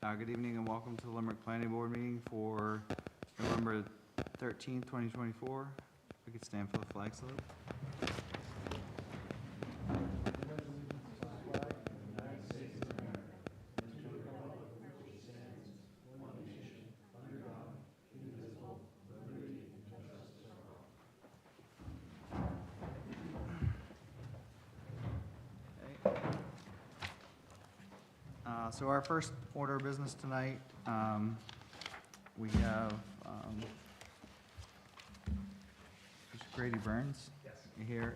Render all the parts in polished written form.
Good evening and welcome to the Limerick Planning Board meeting for November 13th, 2024. We could stand for the flag salute. So our first order of business tonight, we have Mr. Grady Burns here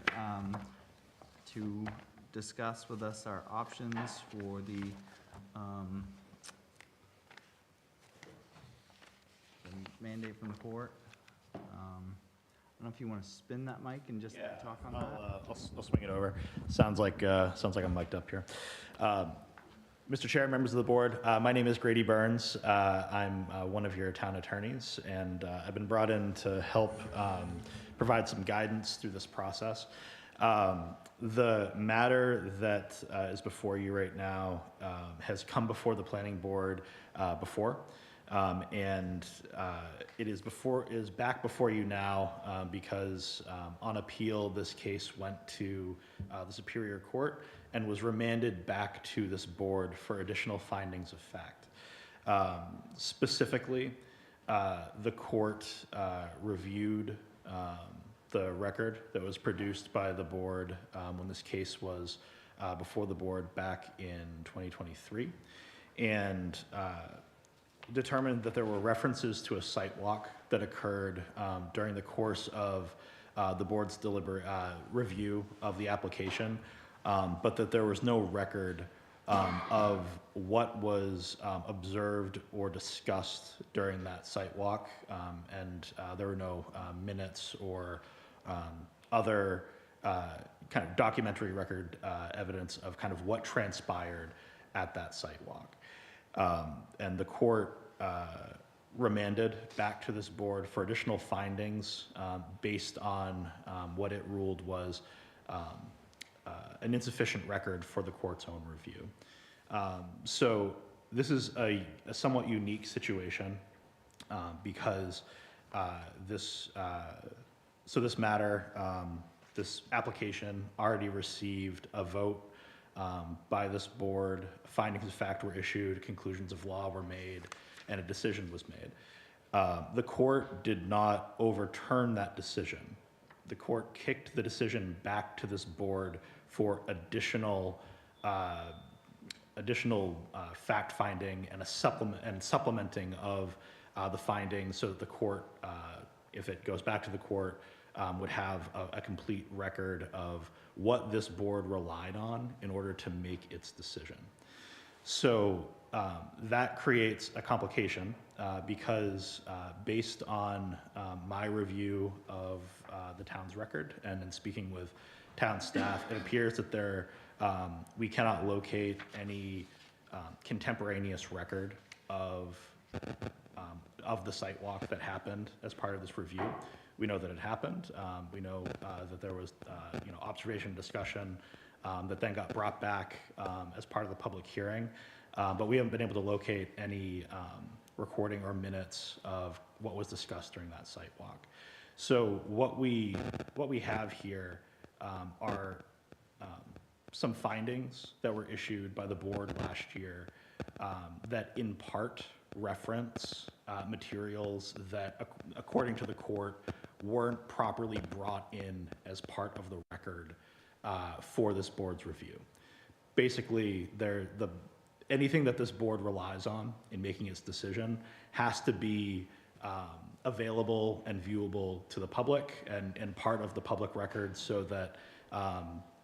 to discuss with us our options for the mandate from the court. I don't know if you want to spin that mic and just talk on that. I'll swing it over. Sounds like I'm mic'd up here. Mr. Chair, members of the board, my name is Grady Burns. I'm one of your town attorneys, and I've been brought in to help provide some guidance through this process. The matter that is before you right now has come before the planning board before, and it is back before you now because on appeal this case went to the Superior Court and was remanded back to this board for additional findings of fact. Specifically, the court reviewed the record that was produced by the board when this case was before the board back in 2023, and determined that there were references to a site walk that occurred during the course of the board's review of the application, but that there was no record of what was observed or discussed during that site walk, and there were no minutes or other kind of documentary record evidence of kind of what transpired at that site walk. And the court remanded back to this board for additional findings based on what it ruled was an insufficient record for the court's own review. So this is a somewhat unique situation because this application already received a vote by this board. Findings of fact were issued, conclusions of law were made, and a decision was made. The court did not overturn that decision. The court kicked the decision back to this board for additional fact finding and supplementing of the findings, so that the court, if it goes back to the court, would have a complete record of what this board relied on in order to make its decision. So that creates a complication because based on my review of the town's record and in speaking with town staff, it appears that we cannot locate any contemporaneous record of the site walk that happened as part of this review. We know that it happened. We know that there was observation discussion that then got brought back as part of the public hearing, but we haven't been able to locate any recording or minutes of what was discussed during that site walk. So what we have here are some findings that were issued by the board last year that in part reference materials that, according to the court, weren't properly brought in as part of the record for this board's review. Basically, anything that this board relies on in making its decision has to be available and viewable to the public and part of the public record, so that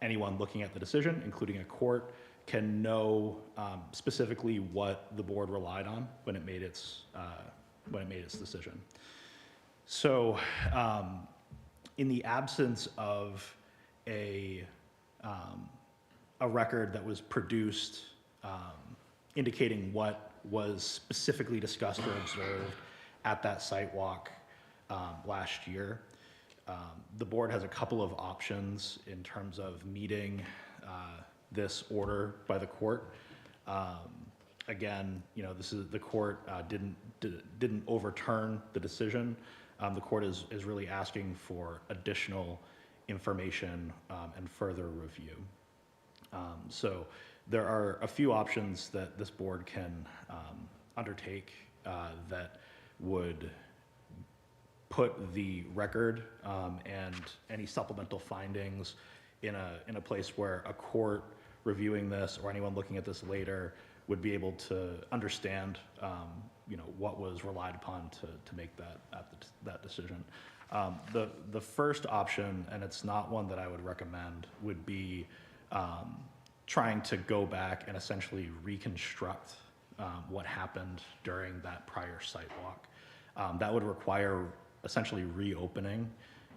anyone looking at the decision, including a court, can know specifically what the board relied on when it made its decision. So, in the absence of a record that was produced indicating what was specifically discussed or observed at that site walk last year, the board has a couple of options in terms of meeting this order by the court. again, you know, this is, the court didn't overturn the decision. The court is really asking for additional information and further review. So there are a few options that this board can undertake that would put the record and any supplemental findings in a place where a court reviewing this or anyone looking at this later would be able to understand, you know, what was relied upon to make that decision. The first option, and it's not one that I would recommend, would be trying to go back and essentially reconstruct what happened during that prior site walk. That would require essentially reopening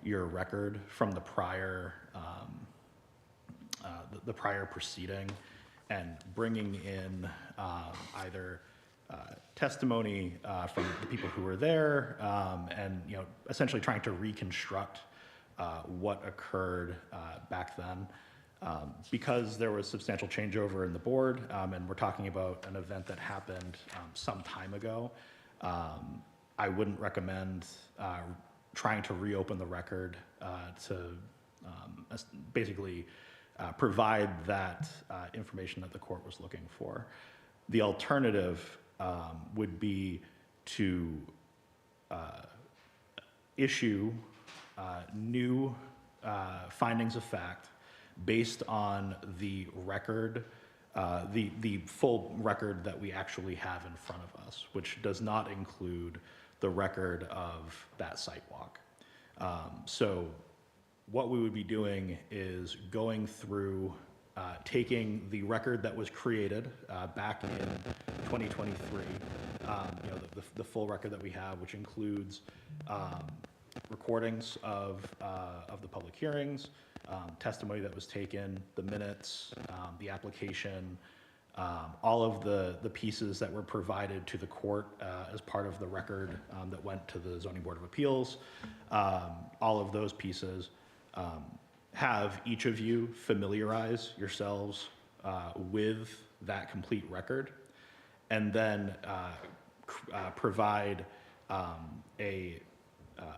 your record from the prior proceeding and bringing in either testimony from the people who were there, and you know, essentially trying to reconstruct what occurred back then. Because there was substantial changeover in the board, and we're talking about an event that happened some time ago, I wouldn't recommend trying to reopen the record to basically provide that information that the court was looking for. The alternative would be to issue new findings of fact based on the record, the full record that we actually have in front of us, which does not include the record of that site walk. So what we would be doing is going through, taking the record that was created back in 2023, you know, the full record that we have, which includes recordings of the public hearings, testimony that was taken, the minutes, the application, all of the pieces that were provided to the court as part of the record that went to the Zoning Board of Appeals. All of those pieces, have each of you familiarize yourselves with that complete record, and then provide an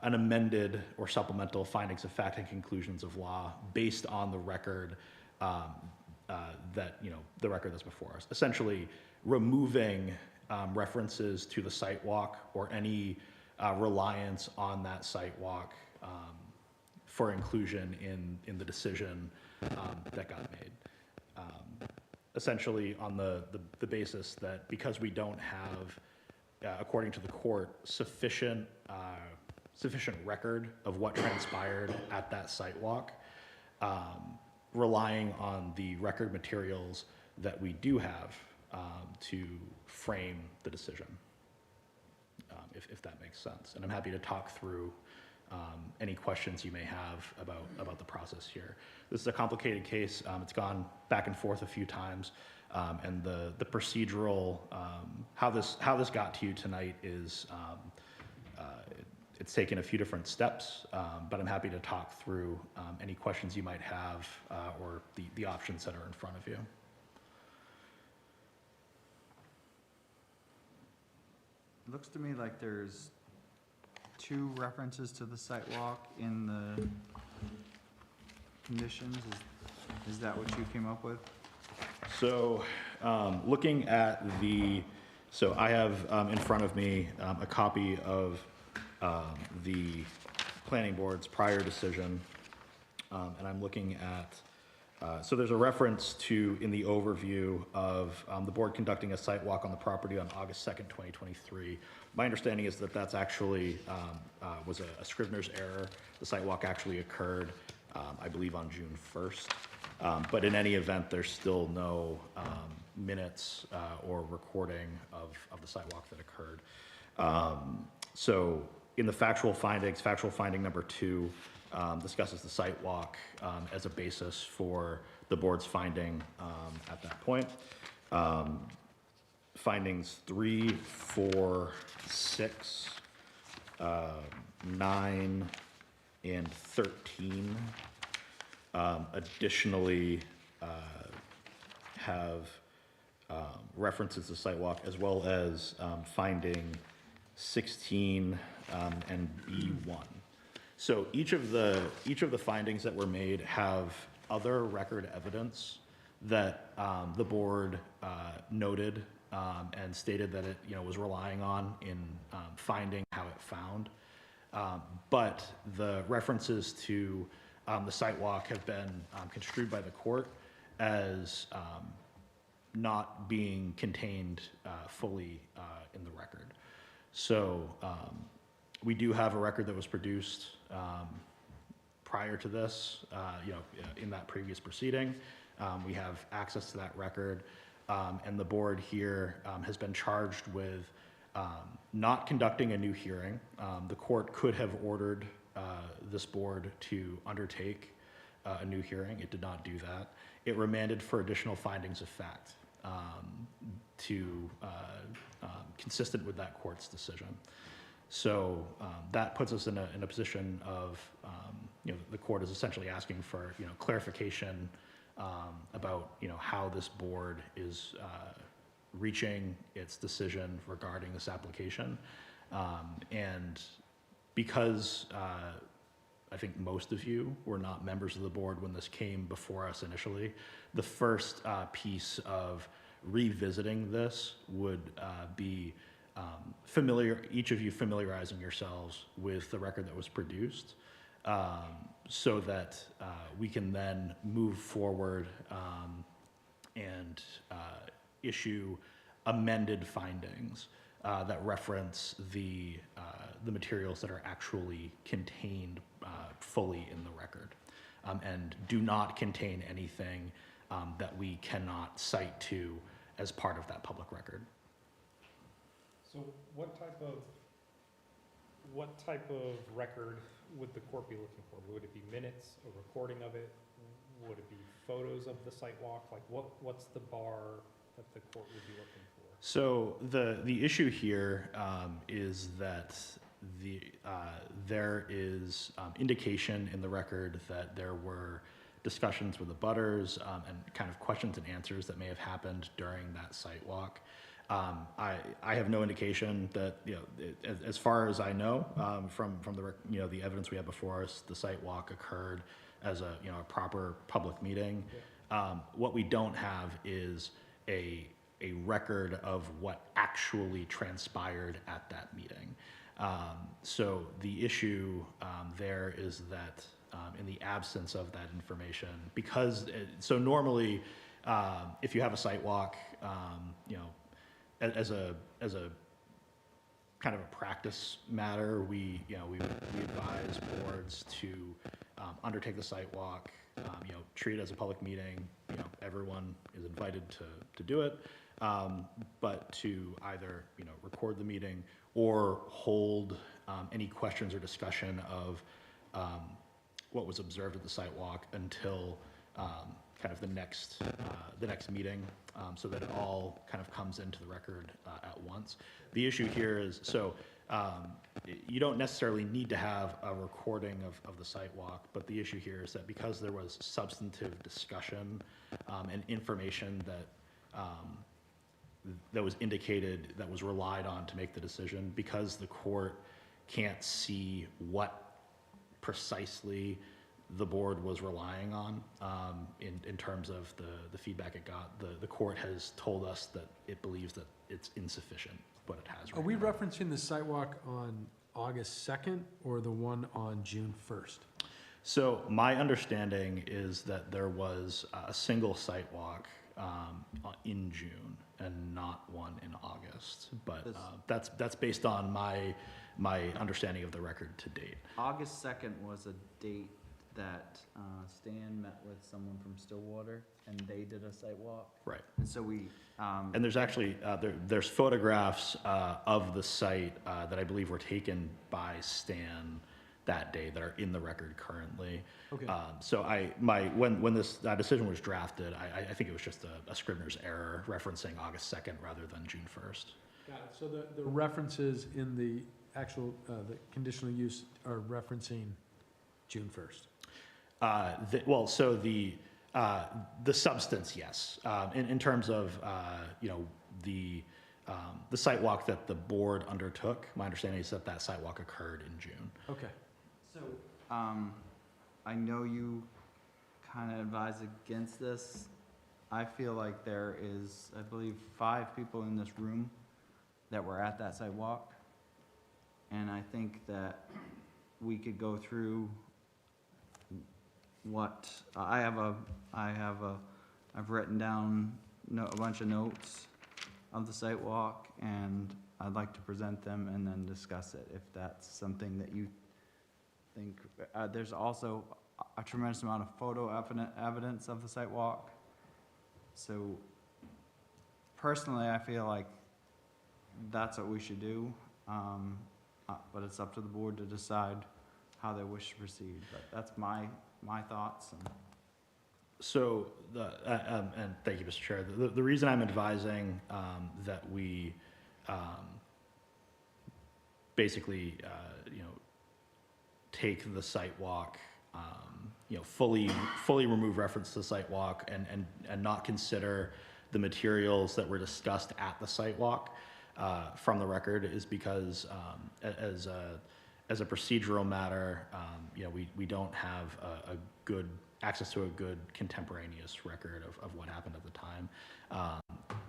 amended or supplemental findings of fact and conclusions of law based on the record that, you know, the record that's before us. Essentially removing references to the site walk or any reliance on that site walk for inclusion in the decision that got made. Essentially on the basis that because we don't have, according to the court, sufficient record of what transpired at that site walk, relying on the record materials that we do have to frame the decision, if that makes sense. And I'm happy to talk through any questions you may have about the process here. This is a complicated case. It's gone back and forth a few times, and the procedural, how this got to you tonight is, it's taken a few different steps, but I'm happy to talk through any questions you might have or the options that are in front of you. It looks to me like there's 2 references to the site walk in the conditions. Is that what you came up with? So looking at so I have in front of me a copy of the planning board's prior decision, and I'm looking at, so there's a reference to, in the overview of the board conducting a site walk on the property on August 2nd, 2023. My understanding is that that's actually was a Scrivener's error. The site walk actually occurred, I believe, on June 1st. But in any event, there's still no minutes or recording of the site walk that occurred. So in the factual findings, factual finding number 2 discusses the site walk as a basis for the board's finding at that point. Findings 3, 4, 6, 9, and 13 additionally have references the site walk, as well as finding 16 and B1. So each of the findings that were made have other record evidence that the board noted and stated that it was relying on in finding how it found. But the references to the site walk have been construed by the court as not being contained fully in the record. So we do have a record that was produced prior to this, in that previous proceeding. We have access to that record, and the board here has been charged with not conducting a new hearing. The court could have ordered this board to undertake a new hearing. It did not do that. It remanded for additional findings of fact consistent with that court's decision. So that puts us in a position of, the court is essentially asking for, clarification about, how this board is reaching its decision regarding this application. And because I think most of you were not members of the board when this came before us initially, the first piece of revisiting this would be each of you familiarizing yourselves with the record that was produced, so that we can then move forward and issue amended findings that reference the materials that are actually contained fully in the record, and do not contain anything that we cannot cite to as part of that public record. So what type of record would the court be looking for? Would it be minutes, a recording of it? Would it be photos of the site walk? Like what's the bar that the court would be looking for? So the issue here is that there is indication in the record that there were discussions with the butters and kind of questions and answers that may have happened during that site walk. I have no indication that, as far as I know, from the the evidence we have before us, the site walk occurred as a proper public meeting. Yeah. What we don't have is a record of what actually transpired at that meeting. So the issue there is that in the absence of that information, so normally if you have a site walk, as a kind of a practice matter, we advise boards to undertake the site walk, treat it as a public meeting. Everyone is invited to do it, but to either record the meeting or hold any questions or discussion of what was observed at the site walk until kind of the next meeting, so that it all kind of comes into the record at once. The issue here is, you don't necessarily need to have a recording of the site walk, but the issue here is that because there was substantive discussion and information that was indicated, that was relied on to make the decision, because the court can't see what precisely the board was relying on in terms of the feedback it got. The court has told us that it believes that it's insufficient what it has right Are we now. referencing the sidewalk on August 2nd or the one on June 1st? So my understanding is that there was a single site walk in June and not one in August, but that's based on my understanding of the record to date. August 2nd was a date that Stan met with someone from Stillwater, and they did a site walk. Right. And so we, And there's actually, there's photographs of the site that I believe were taken by Stan that day that are in the record currently. Okay. So when this decision was drafted, I think it was just a Scrivener's error referencing August 2nd rather than June 1st. Got it. So the references in the actual, the conditional use are referencing June 1st? The substance, yes. In terms of, you know, the site walk that the board undertook, my understanding is that that site walk occurred in June. Okay. So, I know you kind of advise against this. I feel like there is, I believe, 5 people in this room that were at that sidewalk. And I think that we could go through what, I've written down a bunch of notes of the sidewalk, and I'd like to present them and then discuss it, if that's something that you think. There's also a tremendous amount of photo evidence of the sidewalk. So personally, I feel like that's what we should do, but it's up to the board to decide how they wish to proceed. But that's my thoughts. And So, and thank you, Mr. Chair. The reason I'm advising that we basically, you know, take the site walk, you know, fully remove reference to the site walk and not consider the materials that were discussed at the site walk from the record is because as a procedural matter, you know, we don't have a good access to a good contemporaneous record of what happened at the time.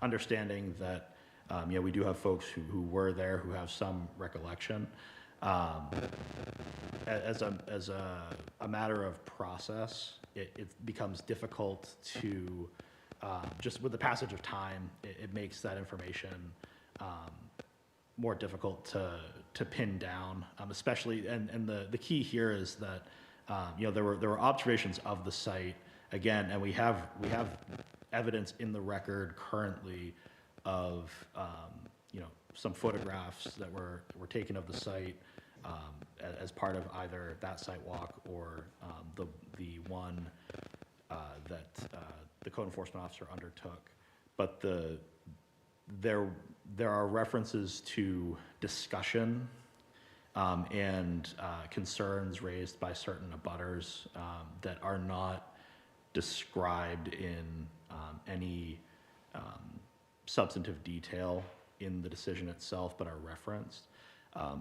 Understanding that, you know, we do have folks who were there who have some recollection. As a matter of process, it becomes difficult to, just with the passage of time, it makes that information more difficult to pin down, especially, and the key here is that, you know, there were observations of the site, again, and we have evidence in the record currently of, you know, some photographs that were taken of the site as part of either that site walk or the one that the code enforcement officer undertook. But there are references to discussion and concerns raised by certain abutters that are not described in any substantive detail in the decision itself, but are referenced.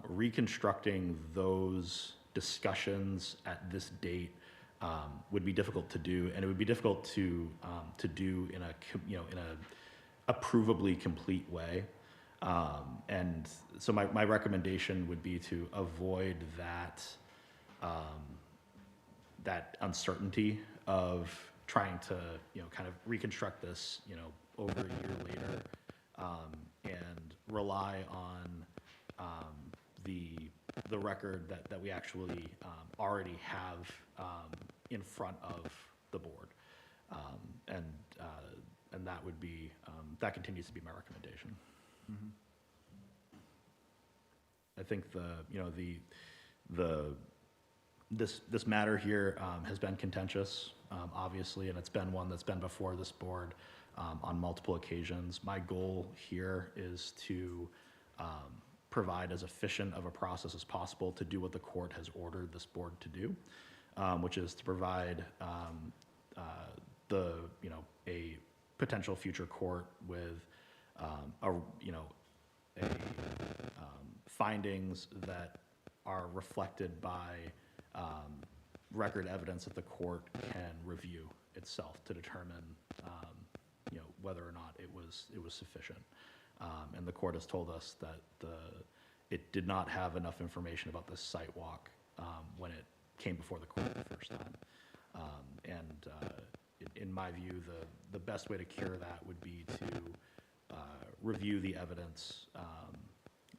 Reconstructing those discussions at this date would be difficult to do, and it would be difficult to do in a provably complete way. And so my recommendation would be to avoid that uncertainty of trying to, you know, kind of reconstruct this, you know, over a year later, and rely on the record that we actually already have in front of the board, and that would be that continues to be my recommendation. mm-hmm. I think this matter here has been contentious, obviously, and it's been one that's been before this board on multiple occasions. My goal here is to provide as efficient of a process as possible to do what the court has ordered this board to do, which is to provide a potential future court with findings that are reflected by record evidence that the court can review itself to determine whether or not it was sufficient. And the court has told us that it did not have enough information about the site walk when it came before the court the first time. In my view, the best way to cure that would be to review the evidence,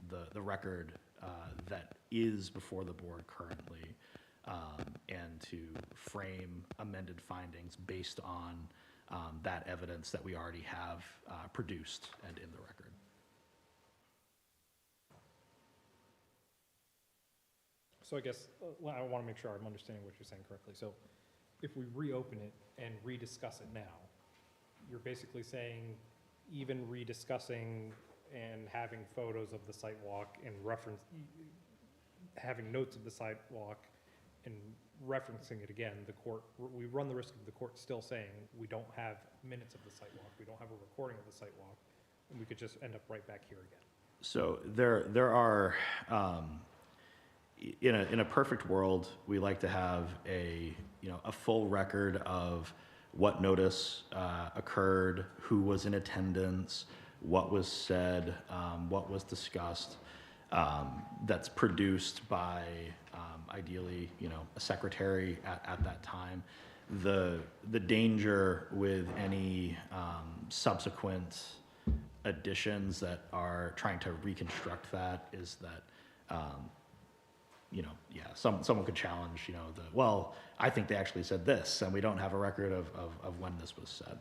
the record that is before the board currently, and to frame amended findings based on that evidence that we already have produced and in the record. So I guess I want to make sure I'm understanding what you're saying correctly. So if we reopen it and rediscuss it now, you're basically saying even rediscussing and having photos of the site walk and having notes of the site walk and referencing it again, the court, we run the risk of the court still saying, we don't have minutes of the site walk, we don't have a recording of the site walk, and we could just end up right back here again. So there are, in a perfect world, we like to have a full record of what notice occurred, who was in attendance, what was said, what was discussed. That's produced by ideally, a secretary at that time. The danger with any subsequent additions that are trying to reconstruct that is that, someone could challenge, I think they actually said this, and we don't have a record of when this was said.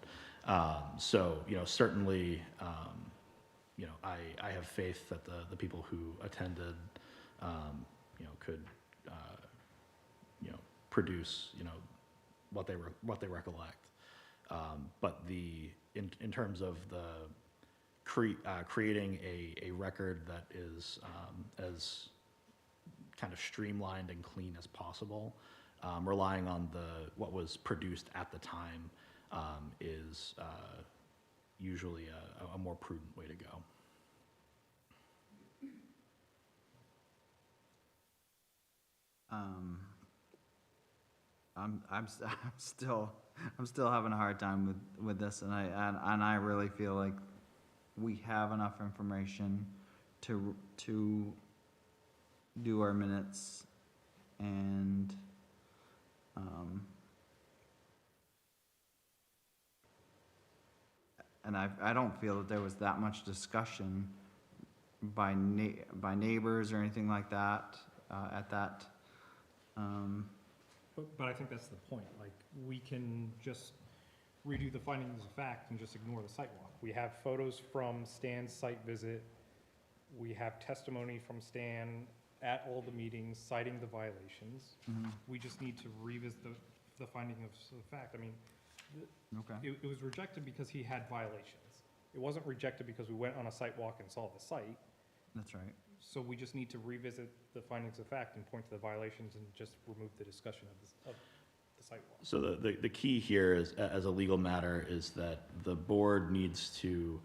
Certainly, I have faith that the people who attended, could, produce, what they recollect. But in terms of the creating a record that is as kind of streamlined and clean as possible, relying on what was produced at the time is usually a more prudent way to go. I'm still having a hard time with this, and I really feel like we have enough information to do our minutes, and I don't feel that there was that much discussion by neighbors or anything like that at that. But I think that's the point, like, we can just redo the findings of fact and just ignore the site walk. We have photos from Stan's site visit, we have testimony from Stan at all the meetings citing the violations. Mhm. We just need to revisit the finding of fact. I mean, Okay. it was rejected because he had violations. It wasn't rejected because we went on a site walk and saw the site. That's right. So we just need to revisit the findings of fact and point to the violations and just remove the discussion of the site walk. So the key here is, as a legal matter, is that the board needs to,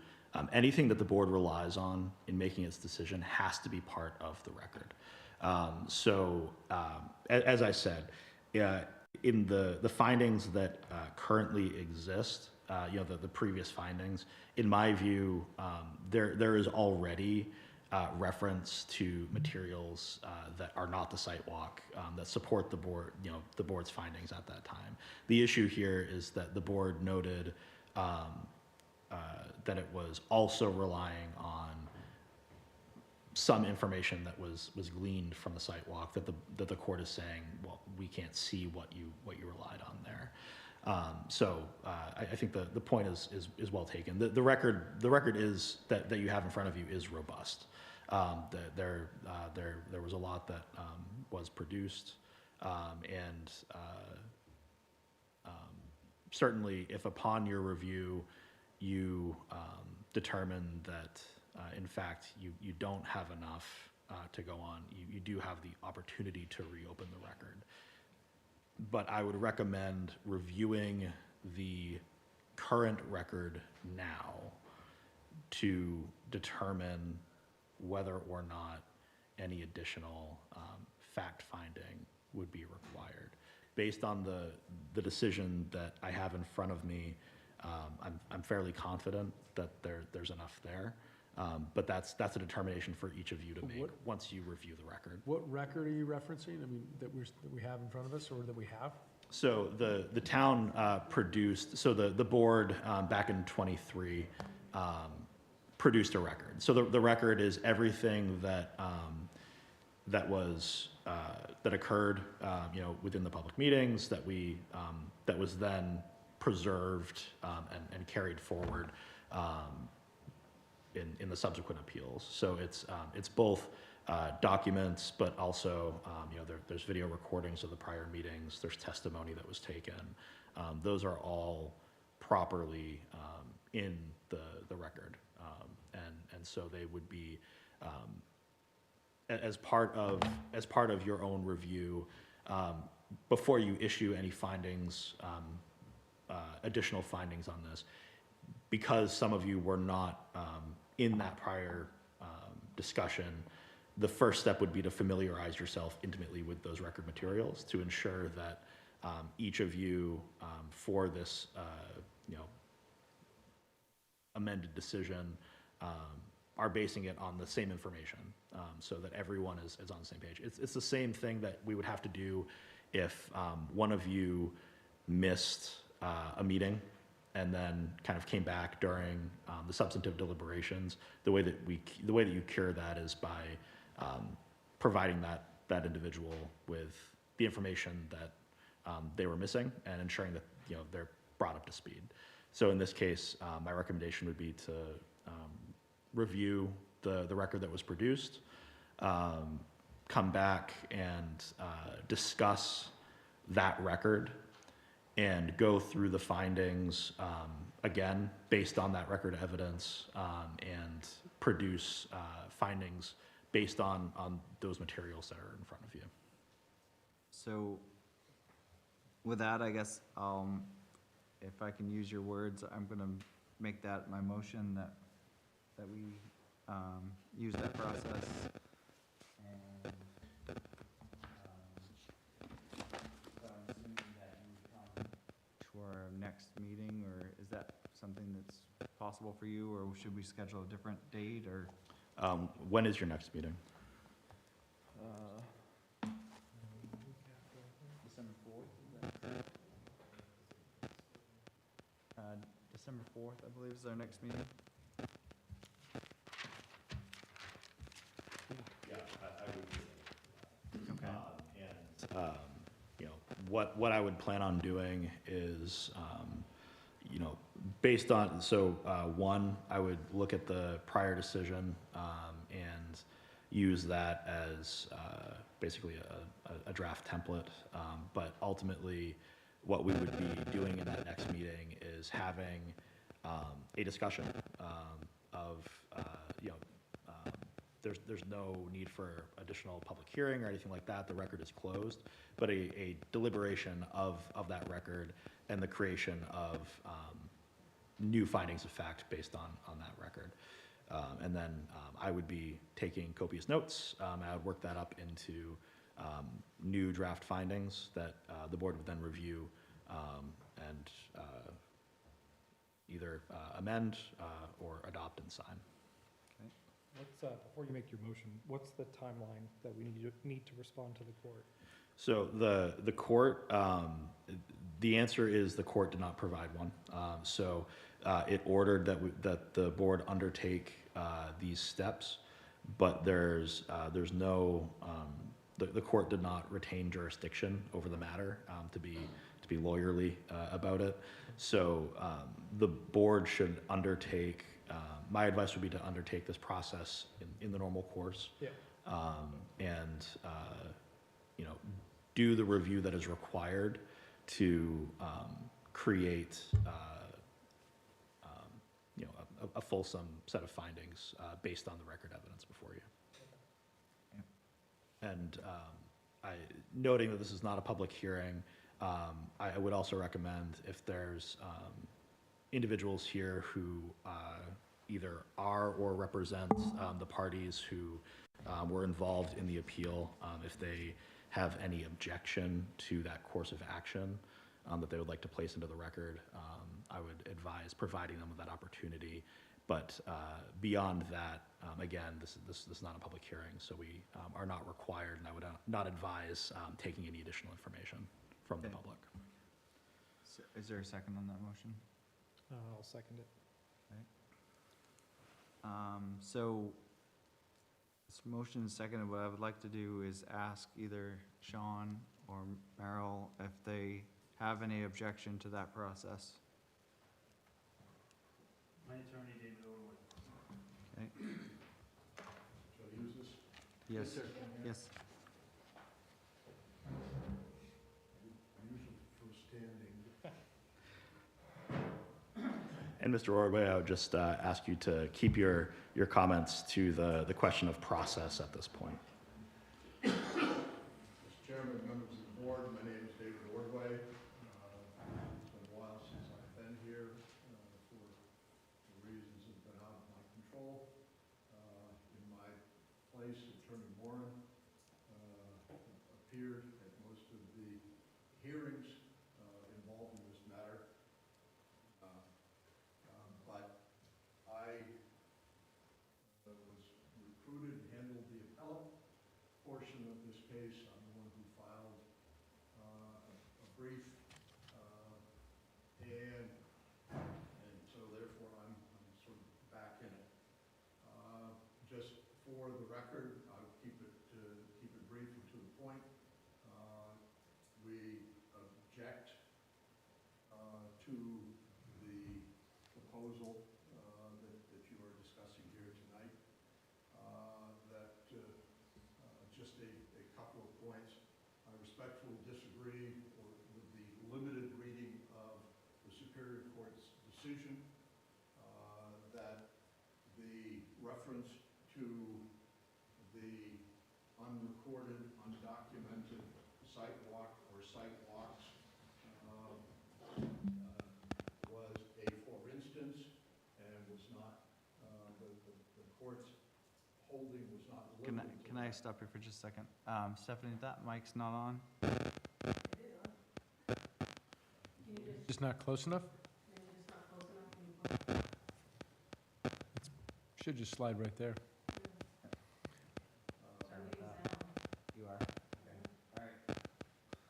anything that the board relies on in making its decision has to be part of the record. As I said, in the findings that currently exist, the previous findings, in my view, there is already reference to materials that are not the site walk that support the board, the board's findings at that time. The issue here is that the board noted that it was also relying on some information that was gleaned from the site walk that the court is saying, well, we can't see what you relied on there. I think the point is well taken. The record is that you have in front of you is robust. There was a lot that was produced, and certainly if upon your review you determine that in fact you don't have enough to go on, you do have the opportunity to reopen the record. But I would recommend reviewing the current record now to determine whether or not any additional fact-finding would be required. Based on the decision that I have in front of me, I'm fairly confident that there's enough there. But that's a determination for each of you to make once you review the record. What record are you referencing? I mean, that we have in front of us, or that we have? So the town produced, so the board back in '23 produced a record. So the record is everything that that occurred, within the public meetings that that was then preserved and carried forward in the subsequent appeals. So it's both documents, but also there's video recordings of the prior meetings. There's testimony that was taken. Those are all properly in the record, and so they would be as part of your own review. before you issue any findings, additional findings on this, because some of you were not in that prior discussion, the first step would be to familiarize yourself intimately with those record materials to ensure that each of you, for this, amended decision, are basing it on the same information, so that everyone is on the same page. It's the same thing that we would have to do if one of you missed a meeting and then kind of came back during the substantive deliberations. The way that you cure that is by providing that individual with the information that they were missing and ensuring that they're brought up to speed. So in this case, my recommendation would be to review the record that was produced, come back and discuss that record and go through the findings again based on that record evidence, and produce findings based on those materials that are in front of you. So with that, I guess, if I can use your words, I'm gonna make that my motion that we use that process. And so I'm assuming that you would come to our next meeting, or is that something that's possible for you, or should we schedule a different date, or? When is your next meeting? December 4th, December 4th, I believe, is our next meeting. Yeah, I would. Okay. What I would plan on doing is, based on, one, I would look at the prior decision and use that as basically a draft template. But ultimately, what we would be doing in that next meeting is having a discussion of, there's no need for additional public hearing or anything like that. The record is closed, but a deliberation of that record and the creation of new findings of fact based on that record. And then I would be taking copious notes. I would work that up into new draft findings that the board would then review and either amend or adopt and sign. Let's, before you make your motion, what's the timeline that we need to respond to the court? So the court, the answer is the court did not provide one. So it ordered that the board undertake these steps, but there's no, the court did not retain jurisdiction over the matter to be lawyerly about it. So the board should undertake, my advice would be to undertake this process in the normal course. Yeah. And do the review that is required to create a fulsome set of findings based on the record evidence before you. And noting that this is not a public hearing, I would also recommend, if there's individuals here who either are or represent the parties who were involved in the appeal, if they have any objection to that course of action that they would like to place into the record, I would advise providing them with that opportunity. But beyond that, again, this is not a public hearing, so we are not required, and I would not advise taking any additional information from the Okay. public. So is there a second on that motion? I'll second it. So this motion is seconded. What I would like to do is ask either Sean or Merrill if they have any objection to that process. My attorney didn't go away. Okay. Shall I use this? Yes, sir. yes. I use it for standing. And Mr. Ordway, I would just ask you to keep your comments to the question of process at this point. Mr. Chairman, members of the case. I'm the one who filed a brief, and so therefore I'm sort of back in it. Just for the record, I'll keep it brief and to the point. We object to the proposal that you are discussing here tonight. Just a couple of points. I respectfully disagree with the limited reading of the Superior Court's decision, that the reference to the unrecorded, undocumented site walk or site walks was a for instance and was not, the court's holding was not limited to Can I stop you for just a second? Stephanie, that mic's not on? Just not close enough? Should just slide right there. Sorry about that. You are? Okay. All right.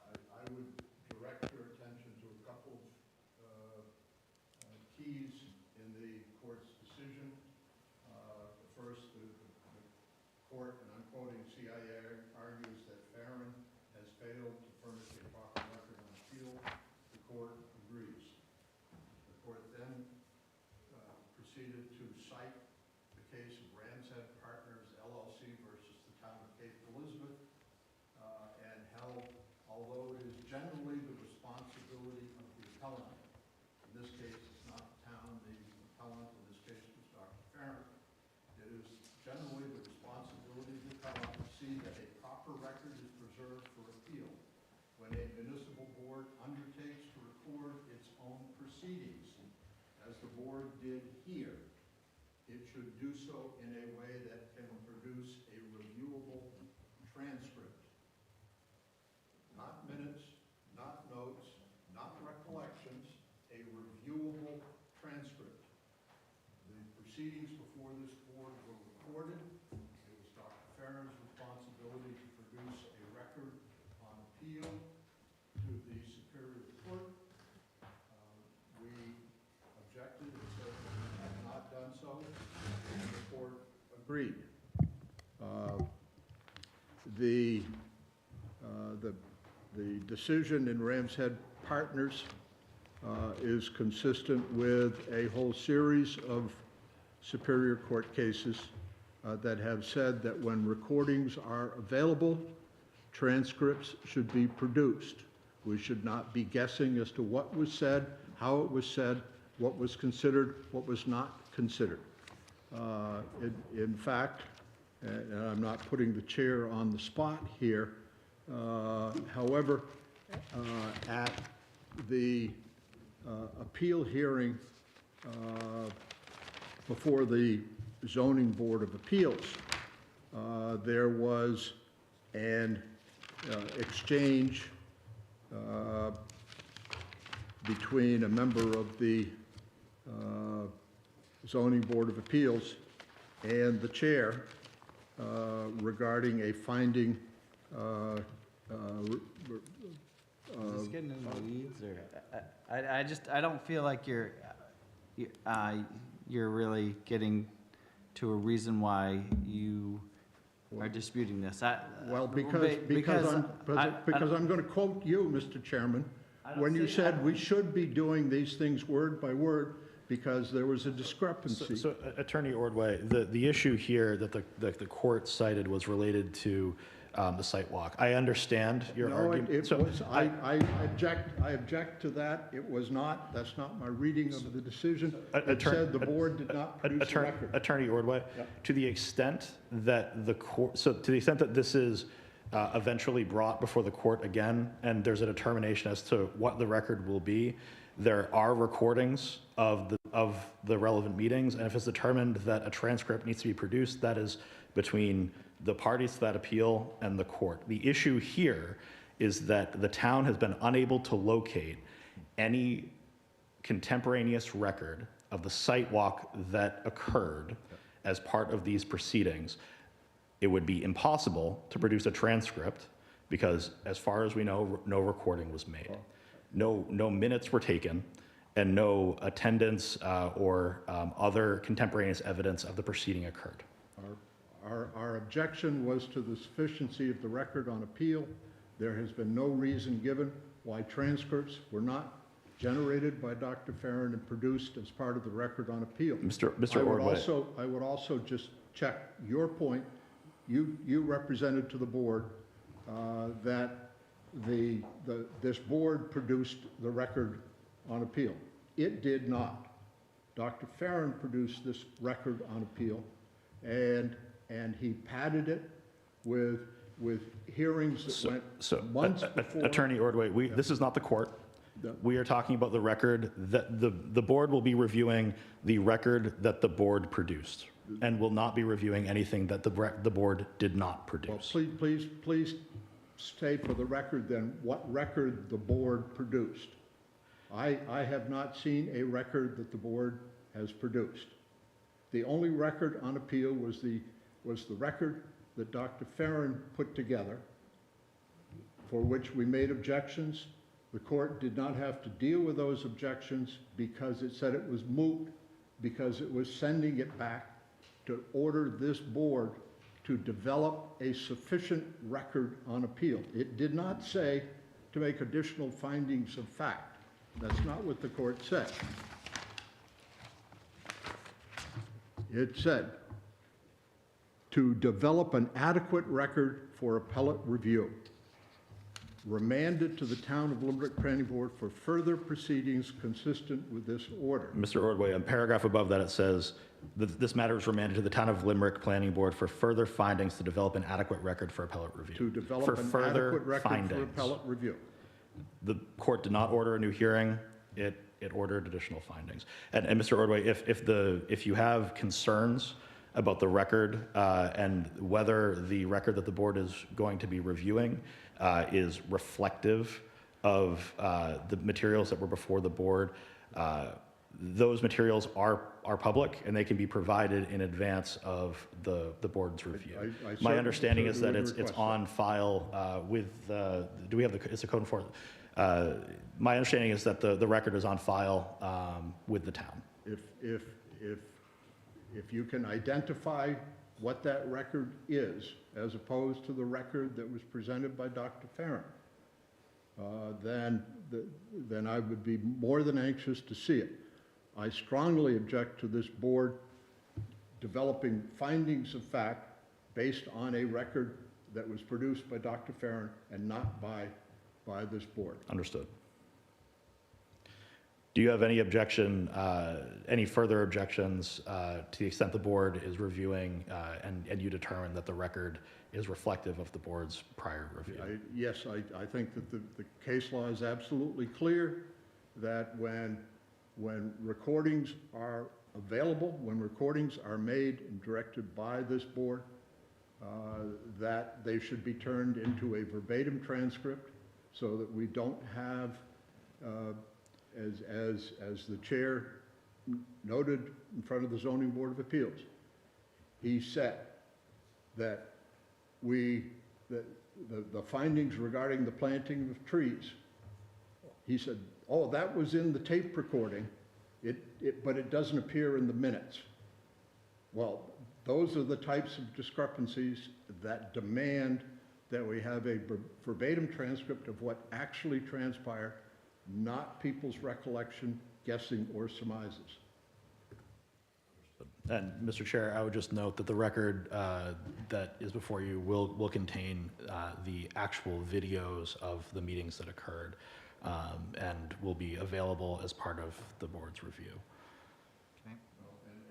I would direct your attention to a couple of keys in the court's decision. First, the court, and I'm quoting, CIA argues that Farron has failed to furnish a proper record on appeal. The court agrees. The court then proceeded to cite the case of Ramshead Partners LLC versus the town of Cape Elizabeth, and held, although it is generally the responsibility of the appellant, in this case it's not the town, the appellant in this case was Dr. Farron, it is generally the responsibility of the appellant to see that a proper record is preserved for appeal. When a municipal board undertakes to record its own proceedings, as the board did here, it should do so in a way that can produce a reviewable transcript. Not minutes, not notes, not recollections, a reviewable transcript. The proceedings before this board were recorded. It was Dr. Farron's responsibility to produce a record on appeal to the Superior Court. We objected and said we had not done so, and the court agreed. The decision in Ramshead Partners is consistent with a whole series of Superior Court cases that have said that when recordings are available, transcripts should be produced. We should not be guessing as to what was said, how it was said, what was considered, what was not considered. In fact, and I'm not putting the chair on the spot here, however, at the appeal hearing before the Zoning Board of Appeals, there was an exchange between a member of the Zoning Board of Appeals and the chair regarding a finding. Is this getting in the weeds, or I don't feel like you're really getting to a reason why you are disputing this. Well, because I'm going to quote you, Mr. Chairman, when you said we should be doing these things word by word because there was a discrepancy. So Attorney Ordway, the issue here that the court cited was related to the site walk. I understand your argument. I object to that. It was not, that's not my reading of the decision. It said the board did not produce a record. Attorney Ordway, Yep. to the extent that the court, so to the extent that this is eventually brought before the court again, and there's a determination as to what the record will be, there are recordings of the relevant meetings, and if it's determined that a transcript needs to be produced, that is between the parties to that appeal and the court. The issue here is that the town has been unable to locate any contemporaneous record of the site walk that occurred as part of these proceedings. It would be impossible to produce a transcript because as far as we know, no recording was made. No minutes were taken, and no attendance or other contemporaneous evidence of the proceeding occurred. Our objection was to the sufficiency of the record on appeal. There has been no reason given why transcripts were not generated by Dr. Farron and produced as part of the record on appeal. Mr. Ordway. I would also just check your point. You represented to the board that this board produced the record on appeal. It did not. Dr. Farron produced this record on appeal, and he padded it with hearings that went months before. Attorney Ordway, this is not the court. We are talking about the record that the board will be reviewing the record that the board produced, and will not be reviewing anything that the board did not produce. Well, please state for the record then what record the board produced. I have not seen a record that the board has produced. The only record on appeal was the record that Dr. Farron put together, for which we made objections. The court did not have to deal with those objections because it said it was moot, because it was sending it back to order this board to develop a sufficient record on appeal. It did not say to make additional findings of fact. That's not what the court said. It said to develop an adequate record for appellate review. Remand it to the Town of Limerick Planning Board for further proceedings consistent with this order. Mr. Ordway, a paragraph above that, it says that this matter is remanded to the Town of Limerick Planning Board for further findings to develop an adequate record for appellate review. To develop For an further adequate record findings. for appellate review. The court did not order a new hearing. It ordered additional findings. And Mr. Ordway, if you have concerns about the record and whether the record that the board is going to be reviewing is reflective of the materials that were before the board, those materials are public, and they can be provided in advance of the board's review. My understanding is that it's on file with do we have it's a code enforcement? My understanding is that the record is on file with the town. If you can identify what that record is, as opposed to the record that was presented by Dr. Farron, then I would be more than anxious to see it. I strongly object to this board developing findings of fact based on a record that was produced by Dr. Farron and not by this board. Understood. Do you have any objection, any further objections to the extent the board is reviewing and you determine that the record is reflective of the board's prior review? Yes, I think that the case law is absolutely clear that when recordings are available, when recordings are made and directed by this board, that they should be turned into a verbatim transcript so that we don't have, as the chair noted in front of the Zoning Board of Appeals, he said that the findings regarding the planting of trees, he said, oh, that was in the tape recording, but it doesn't appear in the minutes. Well, those are the types of discrepancies that demand that we have a verbatim transcript of what actually transpired, not people's recollection, guessing, or surmises. And Mr. Chair, I would just note that the record that is before you will contain the actual videos of the meetings that occurred and will be available as part of the board's review. Okay.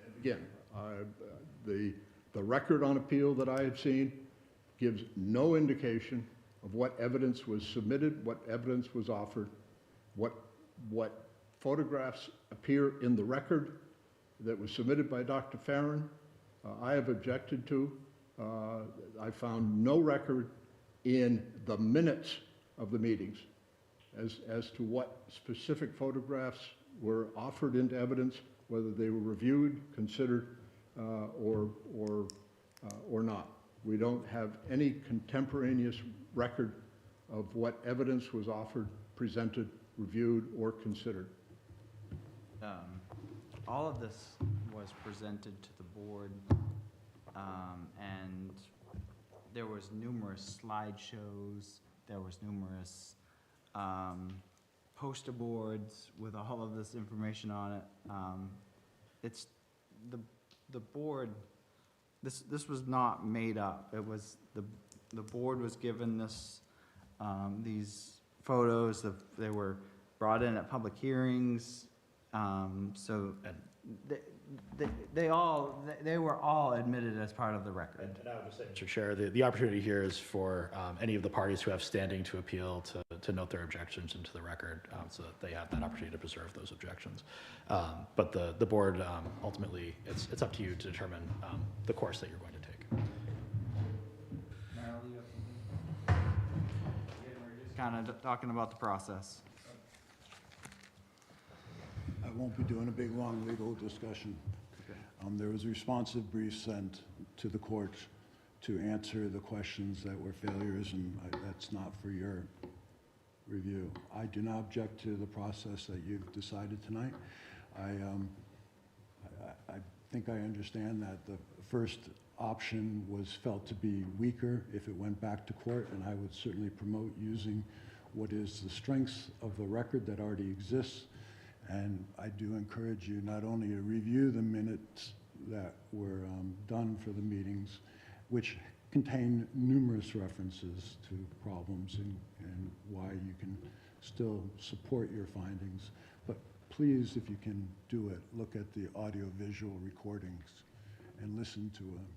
And again, the record on appeal that I have seen gives no indication of what evidence was submitted, what evidence was offered, what photographs appear in the record that was submitted by Dr. Farron. I have objected to. I found no record in the minutes of the meetings as to what specific photographs were offered into evidence, whether they were reviewed, considered, or not. We don't have any contemporaneous record of what evidence was offered, presented, reviewed, or considered? All of this was presented to the board, and there was numerous slideshows, there was numerous poster boards with all of this information on it. It's, the board, this was not made up. It was, the board was given this, these photos, they were brought in at public hearings, so they were all admitted as part of the record. And I would just say, Mr. Chair, the opportunity here is for any of the parties who have standing to appeal to note their objections into the record, so that they have that opportunity to preserve those objections. But the board, ultimately, it's up to you to determine the course that you're going to take. Meryl, you have something? We're just kind of talking about the process. I won't be doing a big, long legal discussion. There was a responsive brief sent to the court to answer the questions that were failures, and that's not for your review. I do not object to the process that you've decided tonight. I think I understand that the first option was felt to be weaker if it went back to court, and I would certainly promote using what is the strengths of the record that already exists. And I do encourage you not only to review the minutes that were done for the meetings, which contain numerous references to problems and why you can still support your findings, but please, if you can do it, look at the audio-visual recordings and listen to them.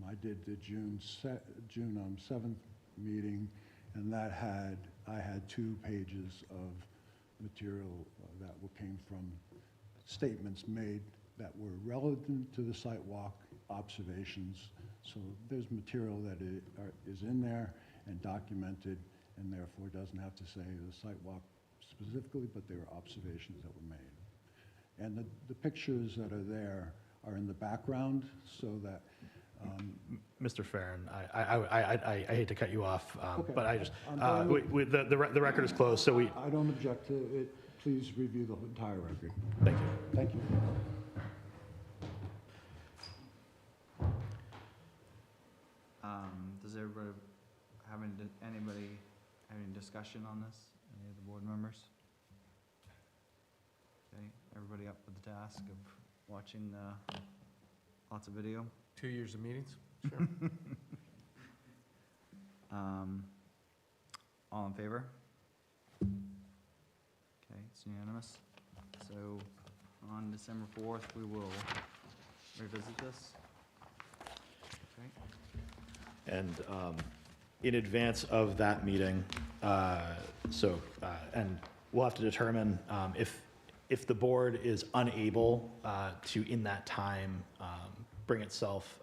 I did the June 7th meeting, and I had 2 pages of material that came from statements made that were relevant to the site walk observations. So there's material that is in there and documented, and therefore doesn't have to say the site walk specifically, but they were observations that were made. And the pictures that are there are in the background, so that Mr. Farron, I hate to cut you off, Okay. but I just, I'm fine the record is closed, so we, I don't object to it. Please review the entire record. thank you. Thank you. Does everybody anybody have any discussion on this? Any of the board members? Okay, everybody up for the task of watching lots of video? 2 years of meetings? Sure. All in favor? Okay, it's unanimous. So on December 4th, we will revisit this. Okay. And in advance of that meeting, and we'll have to determine if the board is unable to, in that time, bring itself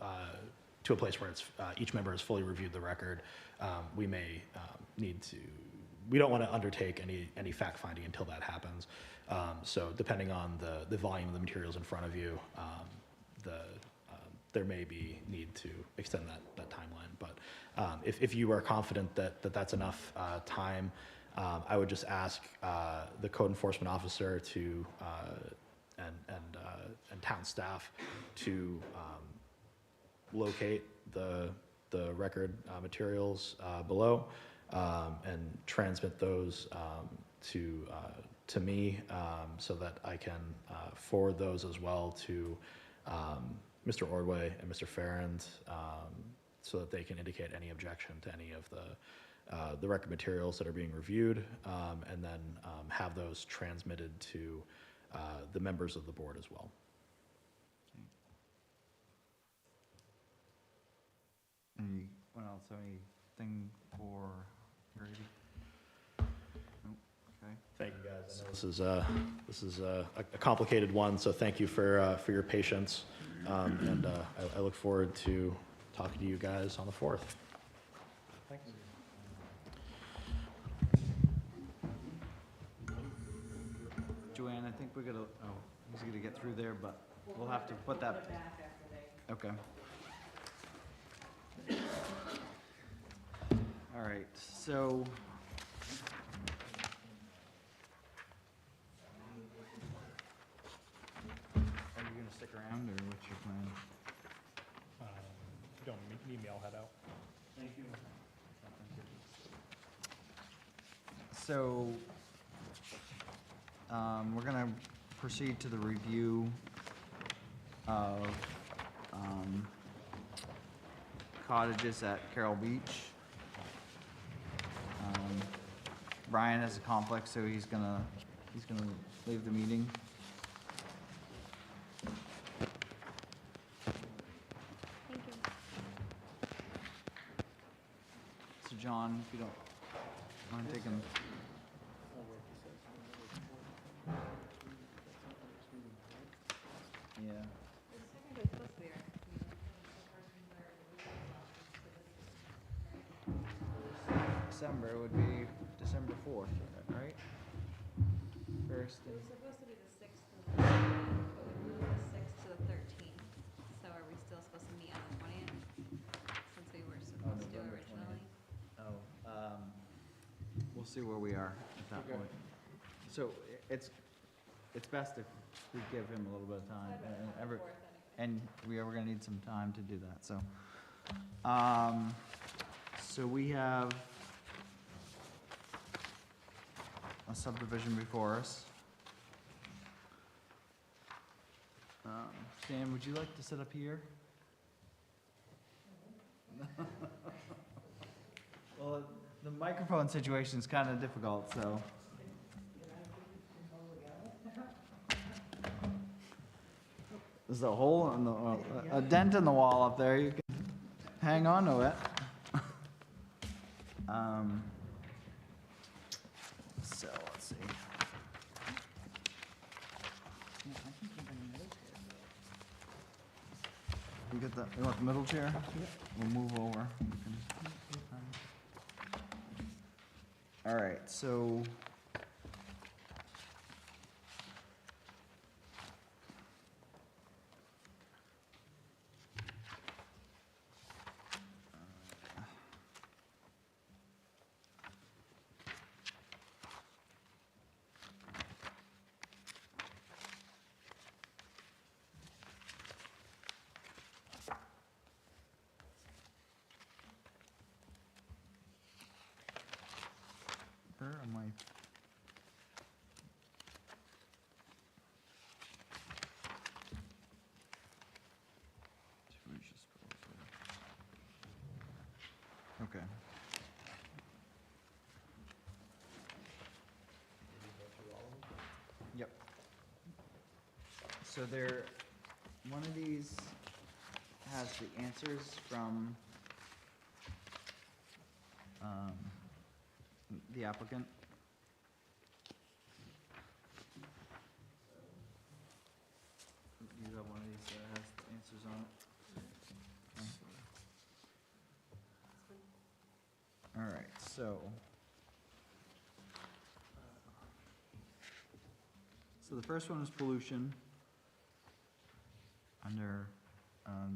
to a place where each member has fully reviewed the record, we may need to, we don't want to undertake any fact-finding until that happens. So depending on the volume of the materials in front of you, there may be need to extend that timeline. But if you are confident that that's enough time, I would just ask the code enforcement officer to and town staff to locate the record materials below and transmit those to me so that I can forward those as well to Mr. Ordway and Mr. Farrand so that they can indicate any objection to any of the record materials that are being reviewed, and then have those transmitted to the members of the board as well. Anyone else have anything for Grady? Nope. Okay. Thank you, guys. I know this is a complicated one, so thank you for your patience, and I look forward to talking to you guys on the 4th. Thank you. Joanne, I think we're gonna, he's gonna get through there, but we'll have to put that. Okay. All right, so around, or what's your plan? If you don't need me, I'll head out. Thank you. So, we're gonna proceed to the review of, cottages at Carroll Beach. Brian has a conflict, so he's gonna leave the meeting. Thank you. So John, if you don't mind taking. Yeah. December would be December 4th, right? First It and, was supposed to be the 6th and the 13th, but we moved the 6th to the 13th. So are we still supposed to meet on the 20th? Since we were supposed to November originally? 20th. We'll see where we are at that point. So it's best if we give him a little bit of time, and we are gonna need some time to do that, so. So we have a subdivision before us. Stan, would you like to sit up here? Well, the microphone situation's kind of difficult, so. There's a hole in the, a dent in the wall up there, you can hang on to it. So, let's see. You get the, you want the middle chair? We'll move over. All right, so. Where am I? Okay. Yep. So there, one of these has the answers from the applicant. You have one of these that has the answers on it? Okay. All right, so. So the first one is pollution. Under,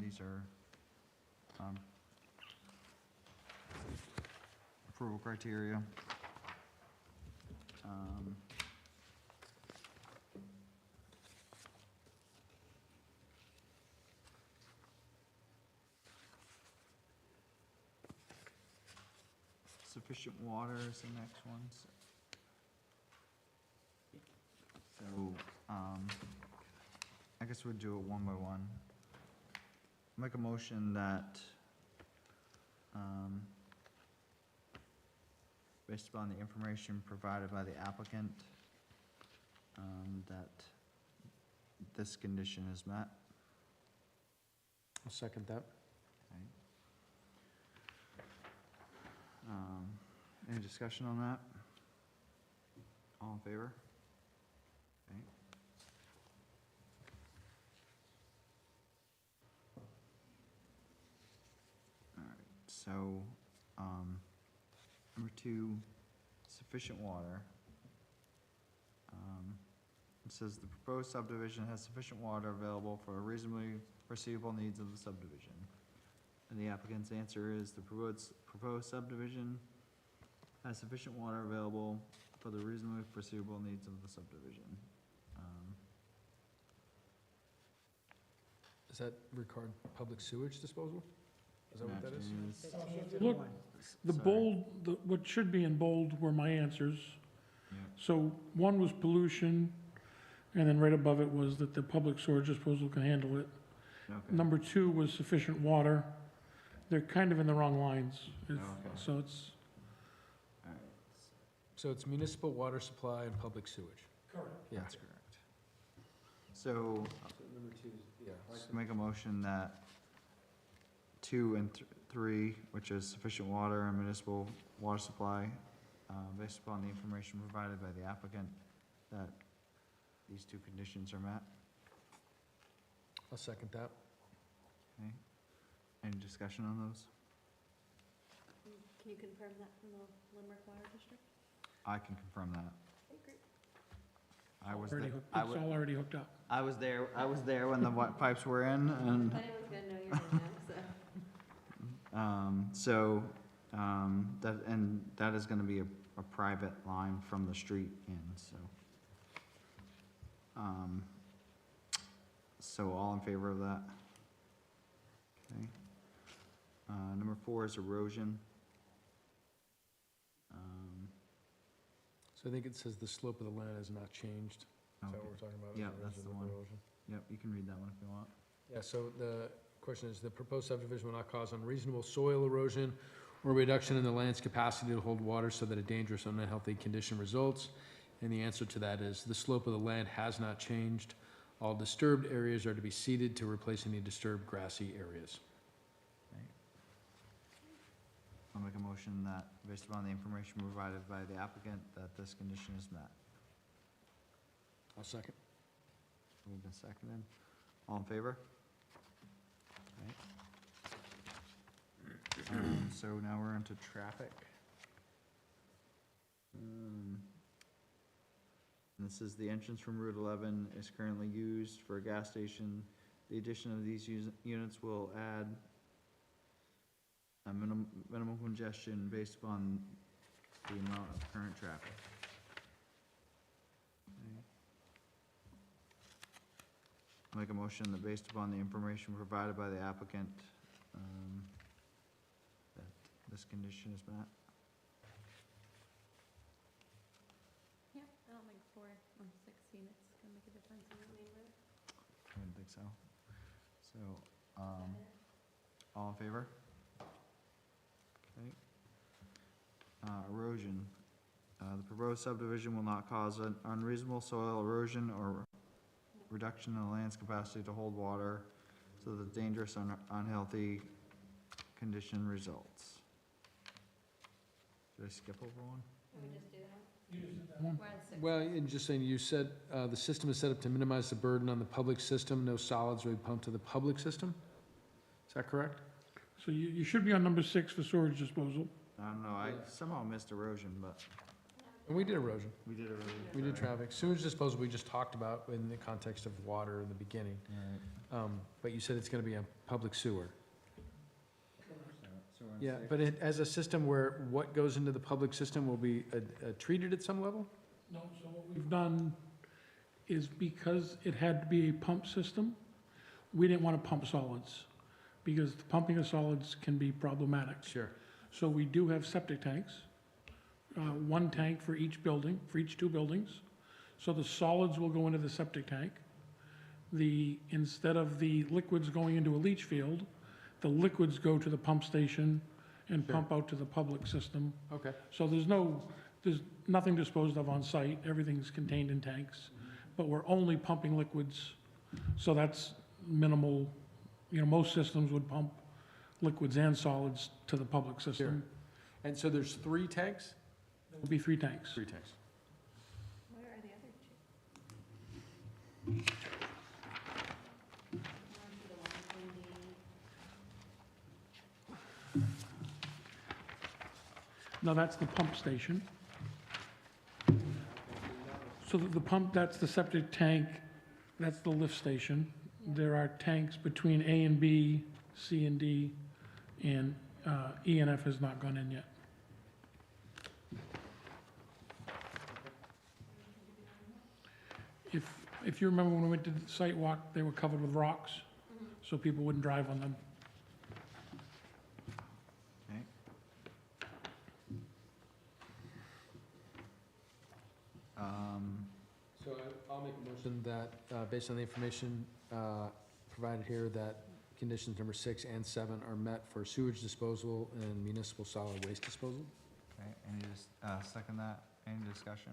these are, approval criteria. Sufficient water is the next one. So, I guess we'll do it one by one. Make a motion that, based upon the information provided by the applicant, that this condition is met. I'll second that. Okay. Any discussion on that? All in favor? Okay. All right, so, number 2, sufficient water. It says the proposed subdivision has sufficient water available for reasonably foreseeable needs of the subdivision. And the applicant's answer is the proposed subdivision has sufficient water available for the reasonably foreseeable needs of the subdivision. Does that record public sewage disposal? Is that what that is? Look, the Sorry. bold, what should be in bold were my answers. Yeah. So one was pollution, and then right above it was that the public storage disposal can handle it. Okay. Number 2 was sufficient water. They're kind of in the wrong lines. Okay. So it's, All right. So it's municipal water supply and public sewage. correct. Yeah. That's correct. So, Number 2 is, yeah. make a motion that 2 and 3, which is sufficient water and municipal water supply, based upon the information provided by the applicant, that these 2 conditions are met. I'll second that. Okay. Any discussion on those? Can you confirm that from the Limerick Water District? I can confirm that. Okay, great. I was Already there, hooked- It's all already hooked up. I was there when the pipes were in, and, If anyone's gonna know, you're gonna know, so. that is gonna be a private line from the street in, so. So all in favor of that? Okay. Number 4 is erosion. So I think it says the slope of the land has not changed. Is that Okay. what we're talking about? Yeah, Erosion that's the of one. erosion? Yep, you can read that one if you want. Yeah, so the question is, the proposed subdivision will not cause unreasonable soil erosion or reduction in the land's capacity to hold water so that a dangerous or unhealthy condition results. And the answer to that is, the slope of the land has not changed. All disturbed areas are to be seeded to replace any disturbed grassy areas. I'll make a motion that, based upon the information provided by the applicant, that this condition is met. I'll second. Moved and seconded. All in favor? Okay. So now we're into traffic. This is the entrance from Route 11 is currently used for a gas station. The addition of these units will add a minimum congestion based upon the amount of current traffic. Okay. I'll make a motion that based upon the information provided by the applicant, that this condition is met. Yeah, I don't think 4 or 6 units gonna make a difference in the neighborhood. I wouldn't think so. So, all in favor? Okay. Erosion. The proposed subdivision will not cause an unreasonable soil erosion or reduction in the land's capacity to hold water, so that dangerous or unhealthy condition results. Did I skip over one? Can we just do that? One. We're on 6. Well, and just saying, you said, the system is set up to minimize the burden on the public system. No solids will be pumped to the public system? Is that correct? So you should be on number 6 for storage disposal. I don't know, I somehow missed erosion, but And we did erosion. we did erosion. We did traffic. Sewage disposal, we just talked about in the context of water in the beginning. Alright. But you said it's gonna be a public sewer. So we're on Yeah, 6. but it, as a system where what goes into the public system will be treated at some level? No, so what we've done is because it had to be a pump system, we didn't want to pump solids, because the pumping of solids can be problematic. Sure. So we do have septic tanks, 1 tank for each building, for each 2 buildings. So the solids will go into the septic tank. Instead of the liquids going into a leach field, the liquids go to the pump station and Sure. pump out to the public system. Okay. So there's nothing disposed of on site, everything's contained in tanks, but we're only pumping liquids, so that's minimal. Most systems would pump liquids and solids to the public system. And so there's 3 tanks? There will be 3 tanks. 3 tanks. Where are the other 2? The ones in Now, that's the pump station. So the pump, that's the septic tank, that's the lift station. There are tanks between A and B, C and D, and E and F has not gone in yet. If you remember when we went to the site walk, they were covered with rocks. so people wouldn't drive on them. Okay. So I'll make a motion that, based on the information provided here, that conditions number 6 and 7 are met for sewage disposal and municipal solid waste disposal. Okay, second that, any discussion?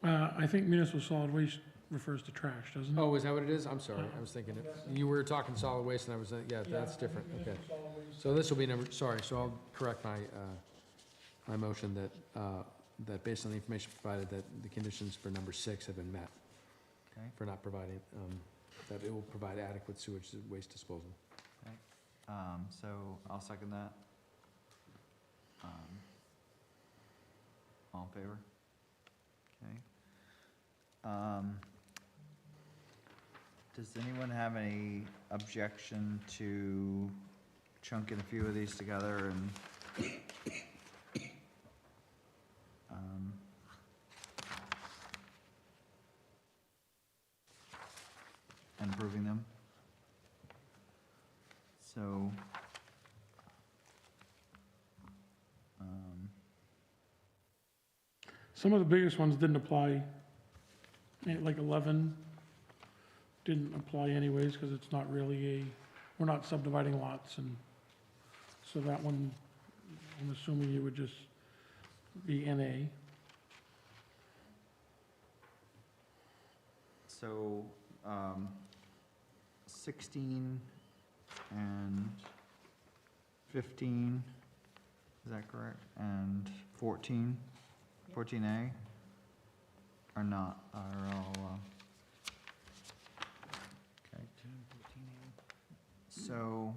I think municipal solid waste refers to trash, doesn't it? Oh, is that what it is? I'm sorry, I was thinking, you were talking solid waste, and I was, yeah, that's different, okay. So this will be number, sorry, so I'll correct my motion that based on the information provided, that the conditions for number 6 have been met. Okay. For not providing, that it will provide adequate sewage waste disposal. So I'll second that. All in favor? Okay. Does anyone have any objection to chunking a few of these together and approving them? So, Some of the biggest ones didn't apply, like 11 didn't apply anyways, because it's not really we're not subdividing lots, and so that one, I'm assuming you would just be NA. so, 16 and 15, is that correct? And 14, 14A are not, are all, okay. So,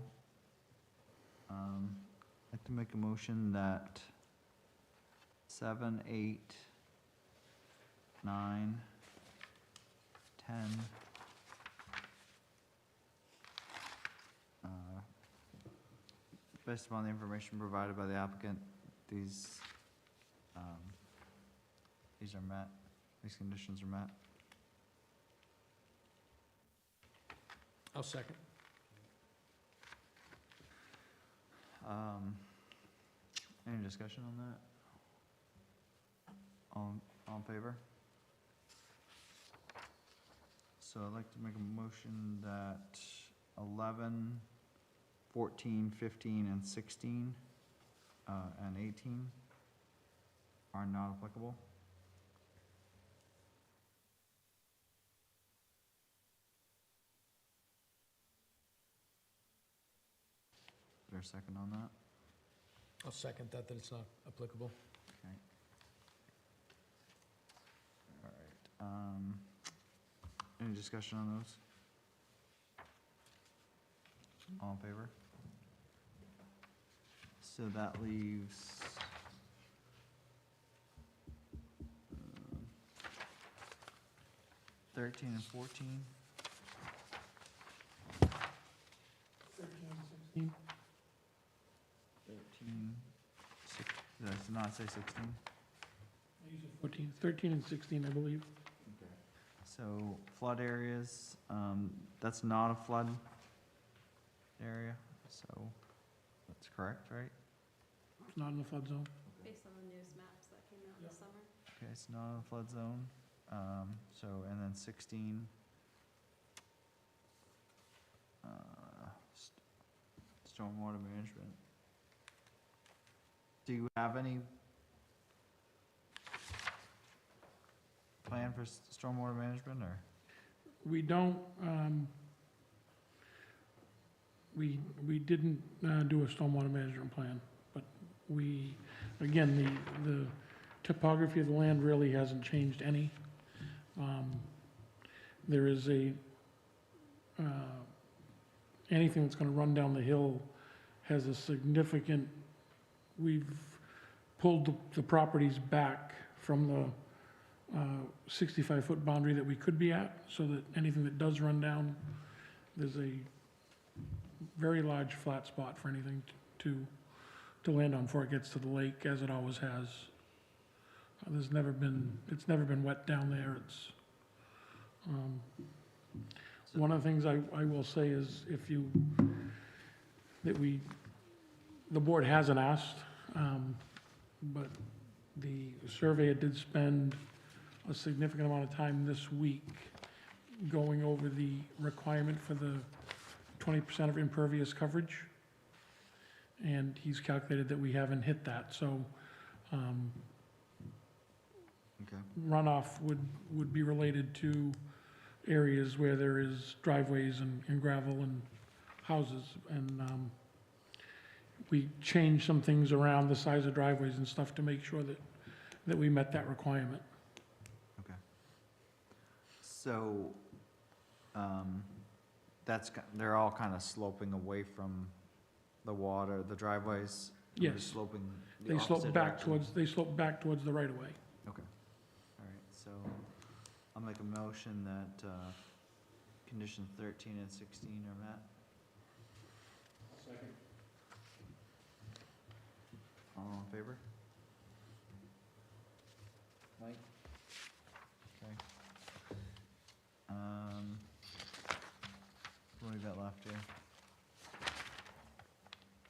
I'd like to make a motion that 7, 8, 9, 10, based upon the information provided by the applicant, these are met, these conditions are met. I'll second. Any discussion on that? All in favor? So I'd like to make a motion that 11, 14, 15, and 16, and 18 are not applicable. Is there a second on that? I'll second that it's not applicable. Okay. All right, any discussion on those? All in favor? So that leaves 13 and 14. 13, did I not say 16? 14, 13 and 16, I believe. So flood areas, that's not a flood area, so that's correct, right? It's not in the flood zone. Based on the news maps that came out in the summer. Okay, it's not in a flood zone, so, and then 16. Stormwater management. Do you have any plan for stormwater management, or? We don't, we didn't do a stormwater management plan, but we, again, the topography of the land really hasn't changed any. There is anything that's gonna run down the hill has a significant, we've pulled the properties back from the 65-foot boundary that we could be at, so that anything that does run down, there's a very large flat spot for anything to land on before it gets to the lake, as it always has. It's never been wet down there. It's, One of the things I will say is if you, the board hasn't asked, but the surveyor did spend a significant amount of time this week going over the requirement for the 20% of impervious coverage. And he's calculated that we haven't hit that, so Okay. runoff would be related to areas where there is driveways and gravel and houses. And we changed some things around the size of driveways and stuff to make sure that we met that requirement. Okay. So, they're all kind of sloping away from the water, the driveways? Or Yes. Sloping the They slope opposite back direction? towards the right of way. Okay, all right, so I'll make a motion that, conditions 13 and 16 are met. Second. All in favor? Mike? Okay. What do we got left here?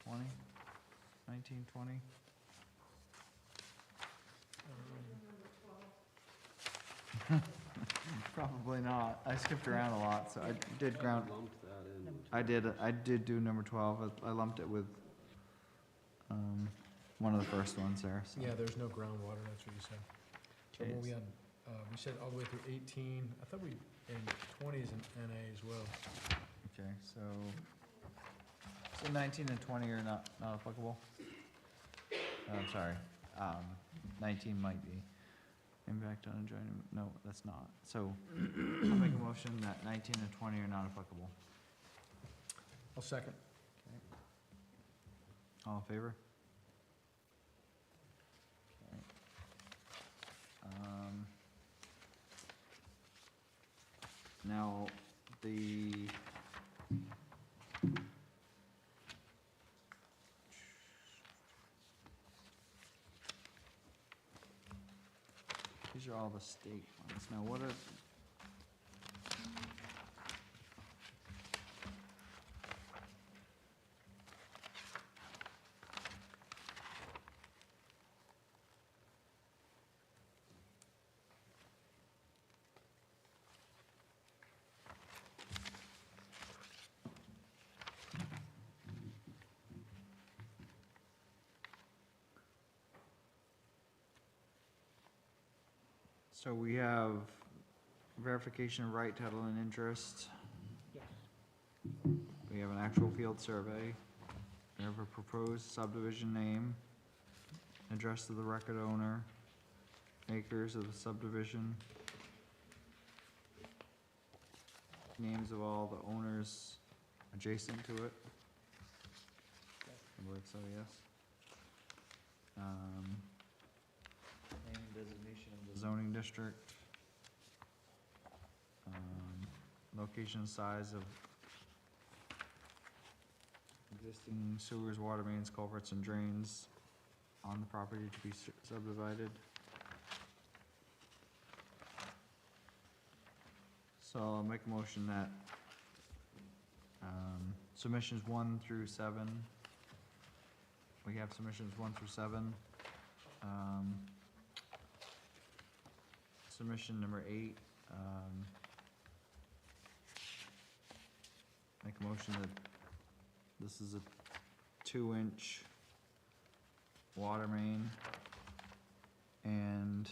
20? 19, 20? Probably not. I skipped around a lot, so I did ground. I did do number 12. I lumped it with, one of the first ones there, so. Yeah, there's no groundwater, that's what you said. So when we had, we said all the way through 18, I thought we, and 20 is an NA as well. Okay, so 19 and 20 are not applicable? I'm sorry, 19 might be. Impact on adjoining, no, that's not. So I'll make a motion that 19 and 20 are not applicable. I'll second. All in favor? Okay. Now, these are all the state ones. Now, what are, so we have verification of right, title, and interest. Yes. We have an actual field survey. We have a proposed subdivision name, address to the record owner, acres of the subdivision, names of all the owners adjacent to it. I believe so, yes. Name and designation of the zoning district. Location and size of existing sewers, water mains, culverts, and drains on the property to be subdivided. So I'll make a motion that, submissions 1 through 7, we have submissions 1 through 7. Submission number 8, make a motion that this is a 2-inch water main and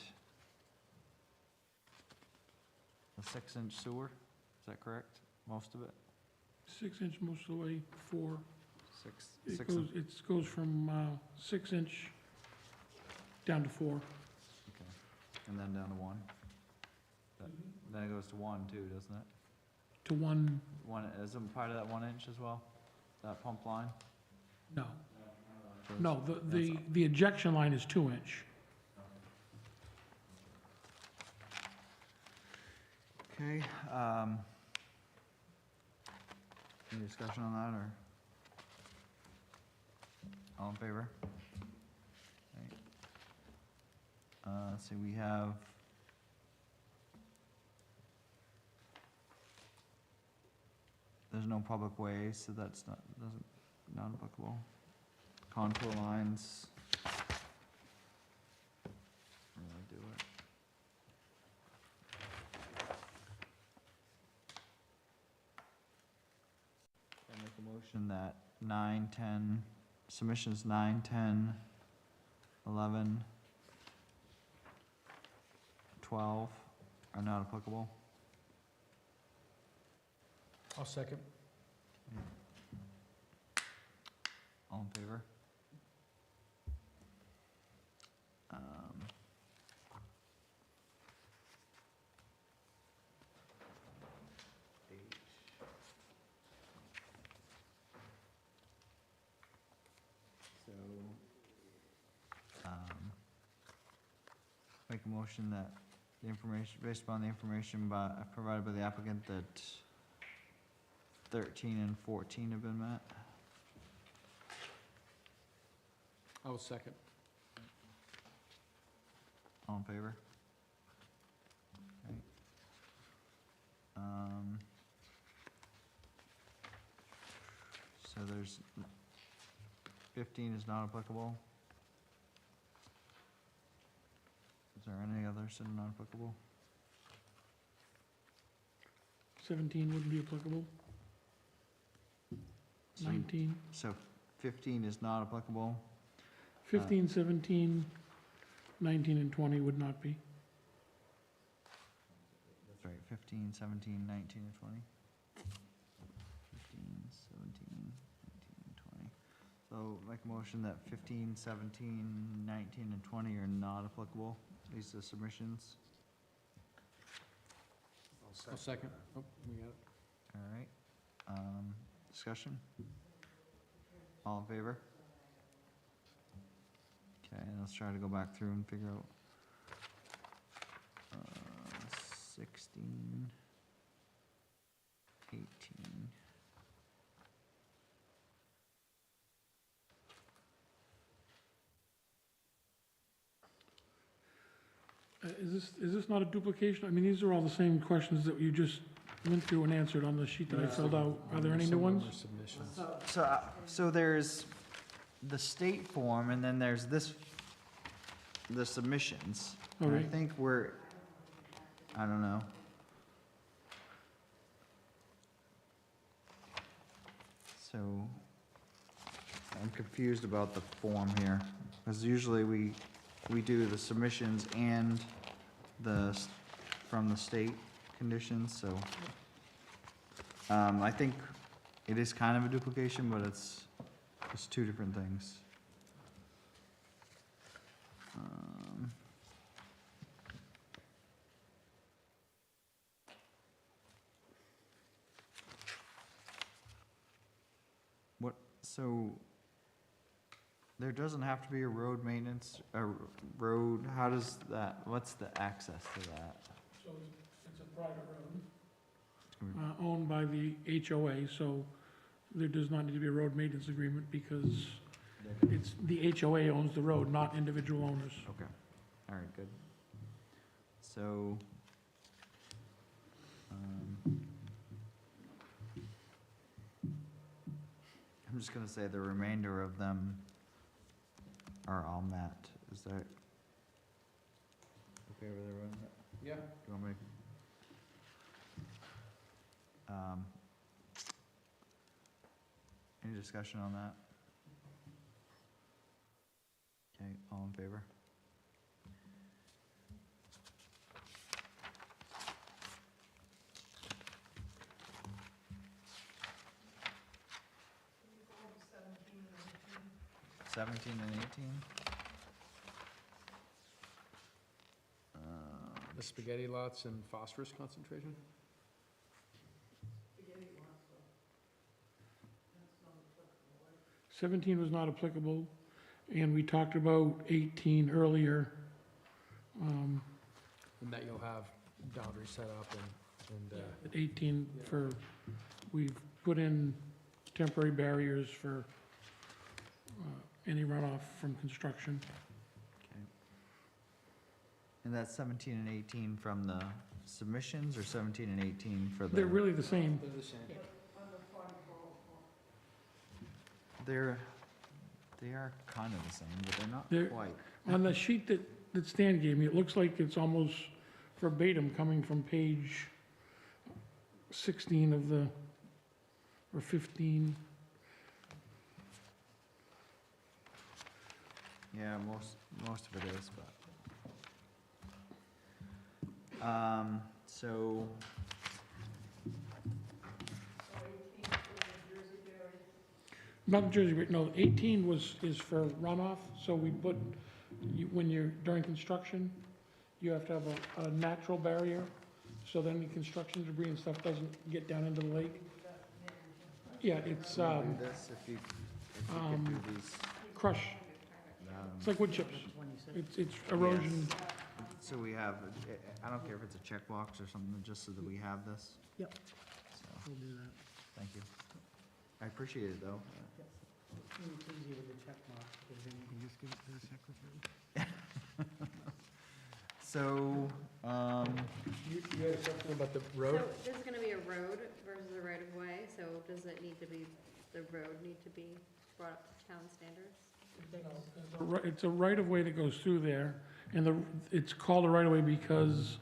a 6-inch sewer, is that correct? Most of it? 6-inch most of the way, 4. It goes from 6-inch down to 4. Okay, and then down to 1? Then it goes to 1 too, doesn't it? To 1, Isn't part of that 1 inch as well? That pump line? no. So No, that's- the ejection line is 2-inch. Okay, any discussion on that, or? All in favor? Okay. Let's see, we have there's no public way, so that's not applicable. Contour lines. Really do it. I make a motion that 9, 10, submissions 9, 10, 11, 12 are not applicable. I'll second. All in favor? So, make a motion that the information, based upon the information provided by the applicant, that 13 and 14 have been met. I will second. All in favor? Okay. So there's, 15 is not applicable. Is there any others that are not applicable? 17 wouldn't be applicable. So- 19, So 15 is not applicable. 15, 17, 19, and 20 would not be. That's right, 15, 17, 19, and 20. 15, 17, 19, and 20. So make a motion that 15, 17, 19, and 20 are not applicable. These are submissions. I'll second. Oh, we got it. All right. Discussion? All in favor? Okay, let's try to go back through and figure out. 16, 18. Is this not a duplication? I mean, these are all the same questions that you just went through and answered on the sheet that I filled out. Are there any new ones? Submissions. So there's the state form, and then there's this, the submissions. And I Okay. think I don't know. So, I'm confused about the form here, because usually we do the submissions and from the state conditions, so. I think it is kind of a duplication, but it's two different things. So, there doesn't have to be a road maintenance, how does that, what's the access to that? So it's a private road. Owned by the HOA, so there does not need to be a road maintenance agreement because it's, the HOA owns the road, not individual owners. Okay, all right, good. So, I'm just gonna say the remainder of them are all met. Is that okay with everyone? Yeah. Do you want me to? Any discussion on that? Okay, all in favor? Seventeen and 18? The spaghetti lots and phosphorus concentration? 17 was not applicable, and we talked about 18 earlier. And that you'll have boundaries set up and, At 18 we've put in temporary barriers for any runoff from construction. Okay. And that's 17 and 18 from the submissions, or 17 and 18 for the? They're really the same. they're the same. They are kind of the same, but they're They're- not quite. On the sheet that Stan gave me, it looks like it's almost verbatim coming from page 16 of the, or 15. Yeah, most of it is, but. So, Not Jersey, but no, 18 is for runoff, so we put, when you're, during construction, you have to have a natural barrier, so that any construction debris and stuff doesn't get down into the lake. Yeah, it's, do this if you could do these. crush, it's like wood chips. It's erosion. So we have, I don't care if it's a checkbox or something, just so that we have this. Yep. So, We'll do that. thank you. I appreciate it, though. It's easy with the check mark, because then you can just give it to the secretary. So, You had a question about the road? So this is gonna be a road versus a right of way, so does it need to be, the road need to be brought up to town standards? It's a right-of-way that goes through there, and it's called a right-of-way because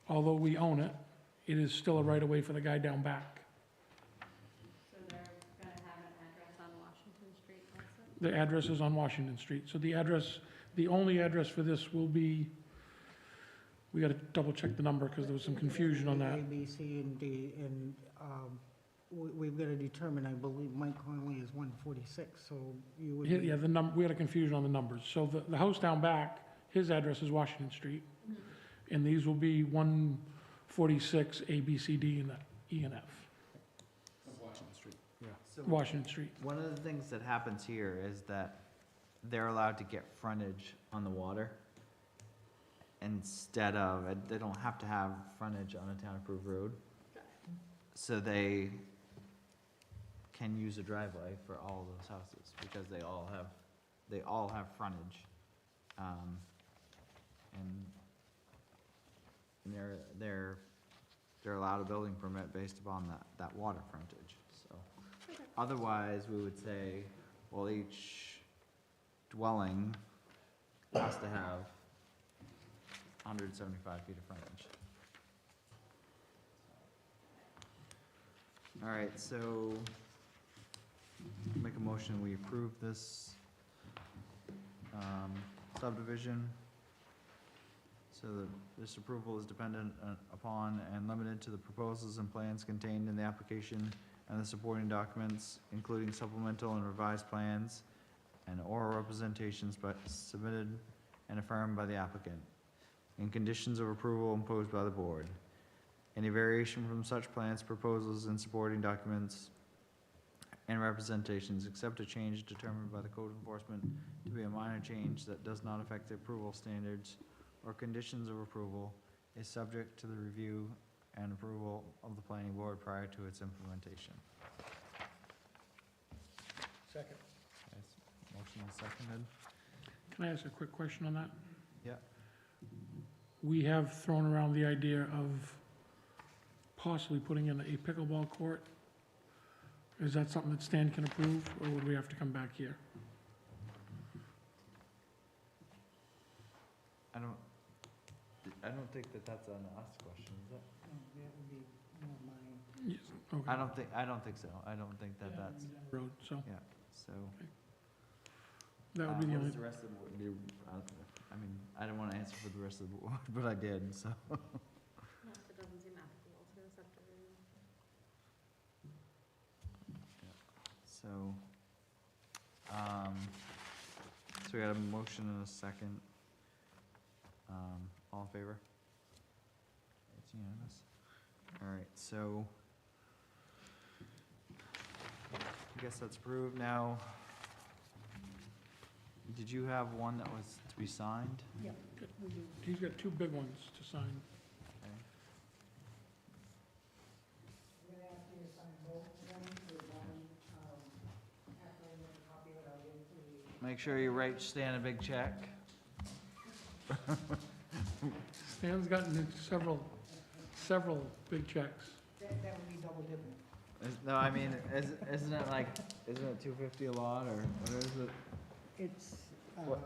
although we own it, it is still a right-of-way for the guy down back. So they're gonna have an address on Washington Street also? The address is on Washington Street, so the address, the only address for this will be, we gotta double-check the number, because there was some confusion on that. A, B, C, and D, and we've got to determine, I believe Mike Conley is 146, so you would be... Yeah, we had a confusion on the numbers. So the house down back, his address is Washington Street, and these will be 146, A, B, C, D, and E and F. Washington Street. so Washington Street. one of the things that happens here is that they're allowed to get frontage on the water instead of, they don't have to have frontage on a town-approved road. So they can use a driveway for all of those houses, because they all have frontage. And they're allowed a building permit based upon that water frontage, so. Otherwise, we would say, well, each dwelling has to have 175 feet of frontage. All right, so make a motion, we approve this subdivision. So that this approval is dependent upon and limited to the proposals and plans contained in the application and the supporting documents, including supplemental and revised plans and oral representations submitted and affirmed by the applicant, and conditions of approval imposed by the board. Any variation from such plans, proposals, and supporting documents and representations, except a change determined by the code enforcement to be a minor change that does not affect the approval standards or conditions of approval, is subject to the review and approval of the planning board prior to its implementation. Second. Yes, motion is seconded. Can I ask a quick question on that? Yeah. We have thrown around the idea of possibly putting in a pickleball court. Is that something that Stan can approve, or would we have to come back here? I don't think that that's an us question, is it? That would be more mine. Yes, okay. I don't think so. I don't think that that's, Road, so yeah, so. that would be the What only, does the rest of the board do? I mean, I don't wanna answer for the rest of the board, but I did, so. Most it doesn't seem applicable to the subdivision. So, so we got a motion and a second. All in favor? It's unanimous. All right, so I guess that's approved. Now, did you have one that was to be signed? Yep, we do. he's got two big ones to sign. Okay. I'm gonna ask you to sign both of them, with one, after I make a copy of it, I'll give it to you. Make sure you write Stan a big check. Stan's gotten several big checks. That would be double dipping. No, I mean, isn't it like, isn't it 250 a lot, or what is it? It's, What?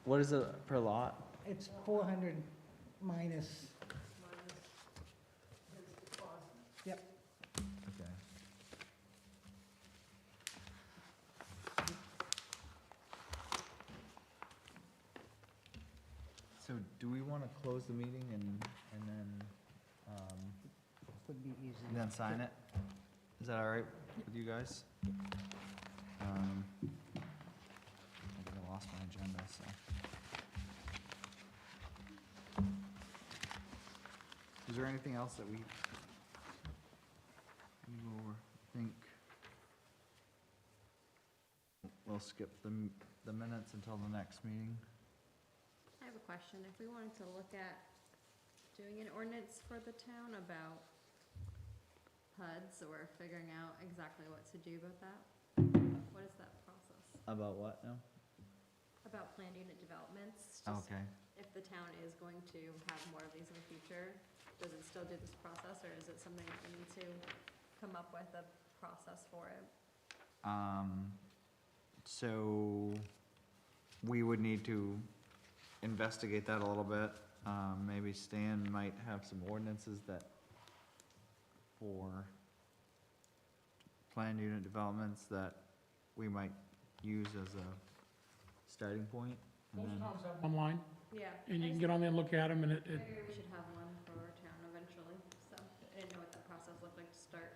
What is it per lot? it's 400 minus, yep. Okay. So do we want to close the meeting and Would be easy. then sign it? Is that all right with you guys? I think I lost my agenda, so. Is there anything else that we go over? I think we'll skip the minutes until the next meeting. I have a question. If we wanted to look at doing an ordinance for the town about PUDs or figuring out exactly what to do about that, what is that process? About what now? About planned unit developments, just Okay. if the town is going to have more of these in the future, does it still do this process, or is it something that we need to come up with a process for it? So we would need to investigate that a little bit. Maybe Stan might have some ordinances that for planned unit developments that we might use as a starting point. And Most then, towns have online, Yeah. and you can get on there and look at them, and I figured we should have one for our town eventually, so I didn't know what that process looked like to start.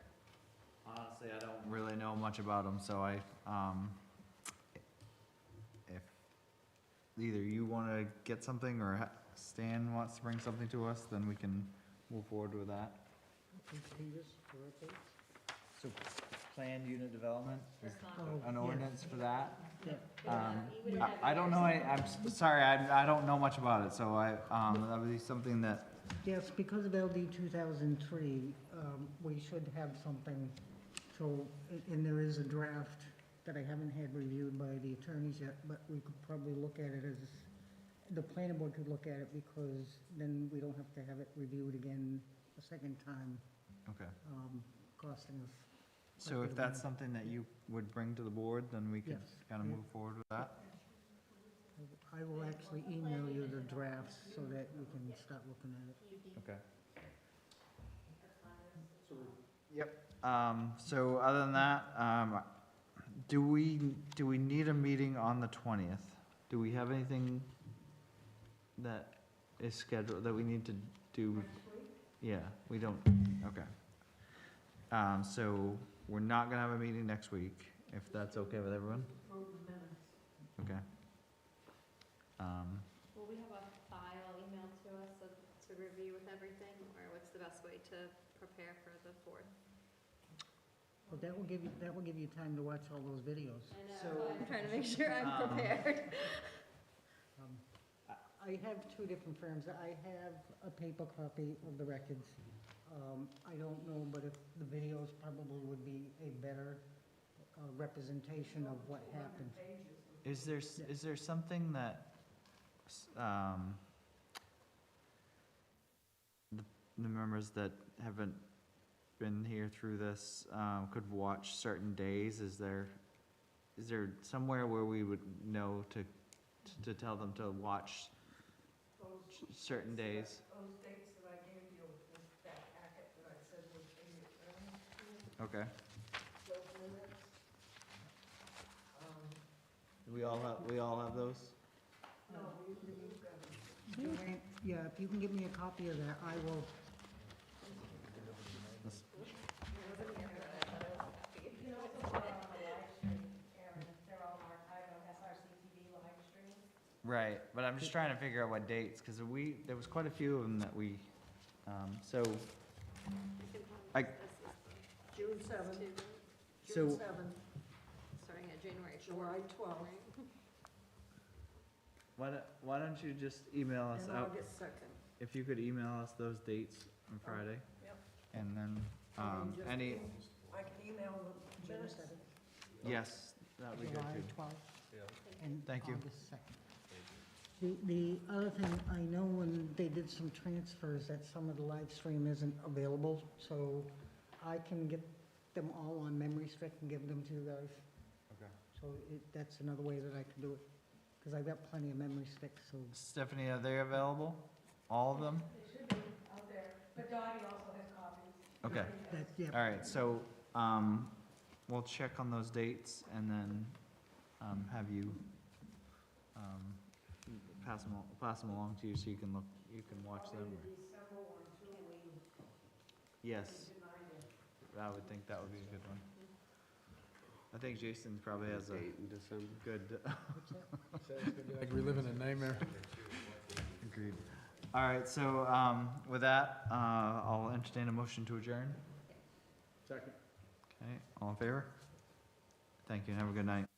honestly, I don't really know much about them, so if either you wanna get something or Stan wants to bring something to us, then we can move forward with that. So planned unit development, is Oh, an yes. ordinance for that? Yeah. I don't know, sorry, I don't know much about it, so that would be something that, Yes, because of LD 2003, we should have something, so, and there is a draft that I haven't had reviewed by the attorneys yet, but we could probably look at it as, the planning board could look at it, because then we don't have to have it reviewed again a second time, okay. costing us. So if that's something that you would bring to the board, then we could Yes. kind of move forward with that? I will actually email you the drafts so that you can start looking at it. Okay. Yep, so other than that, do we need a meeting on the 20th? Do we have anything that is scheduled, that we need to do? Yeah, we don't, okay. So we're not gonna have a meeting next week, if that's okay with everyone? Okay. Will we have a file emailed to us to review with everything, or what's the best way to prepare for the 4th? Well, that will give you time to watch all those videos. I know, So, I'm trying to make sure I'm prepared. I have two different firms. I have a paper copy of the records. I don't know, but if the videos probably would be a better representation of what happened. is there something that, the members that haven't been here through this, could watch certain days? Is there somewhere where we would know to tell them to watch certain days? Those dates that I gave you with that Hackett that I said was Okay. those minutes. Do we all have those? No, you've got them. Joanne, yeah, if you can give me a copy of that, I will. You know, it's all on the live stream, Aaron, they're all archived on SRCTV live stream. Right, but I'm just trying to figure out what dates, because there was quite a few of them that we, so, I- June 7th, So- June 7th, Starting at January 4th. July 12th, why don't you just email us and out, August 2nd. if you could email us those dates on Friday? Yep. And then, And just any, I can email the minutes. yes, that would be good July too. 12th. And Thank you. August 2nd. The other thing, I know when they did some transfers, that some of the live stream isn't available, so I can get them all on memory stick and give them to you guys. Okay. So that's another way that I can do it, because I've got plenty of memory sticks, so. Stephanie, are they available? All of them? It should be out there, but Dottie also has copies. Okay. That, yeah. All right, so, we'll check on those dates and then, have you, pass them along to you so you can look, you can watch them. Yes. I would think that would be a good one. I think Jason probably has a good, Like reliving a nightmare. agreed. All right, so, with that, I'll entertain a motion to adjourn. Second. Okay, all in favor? Thank you, and have a good night.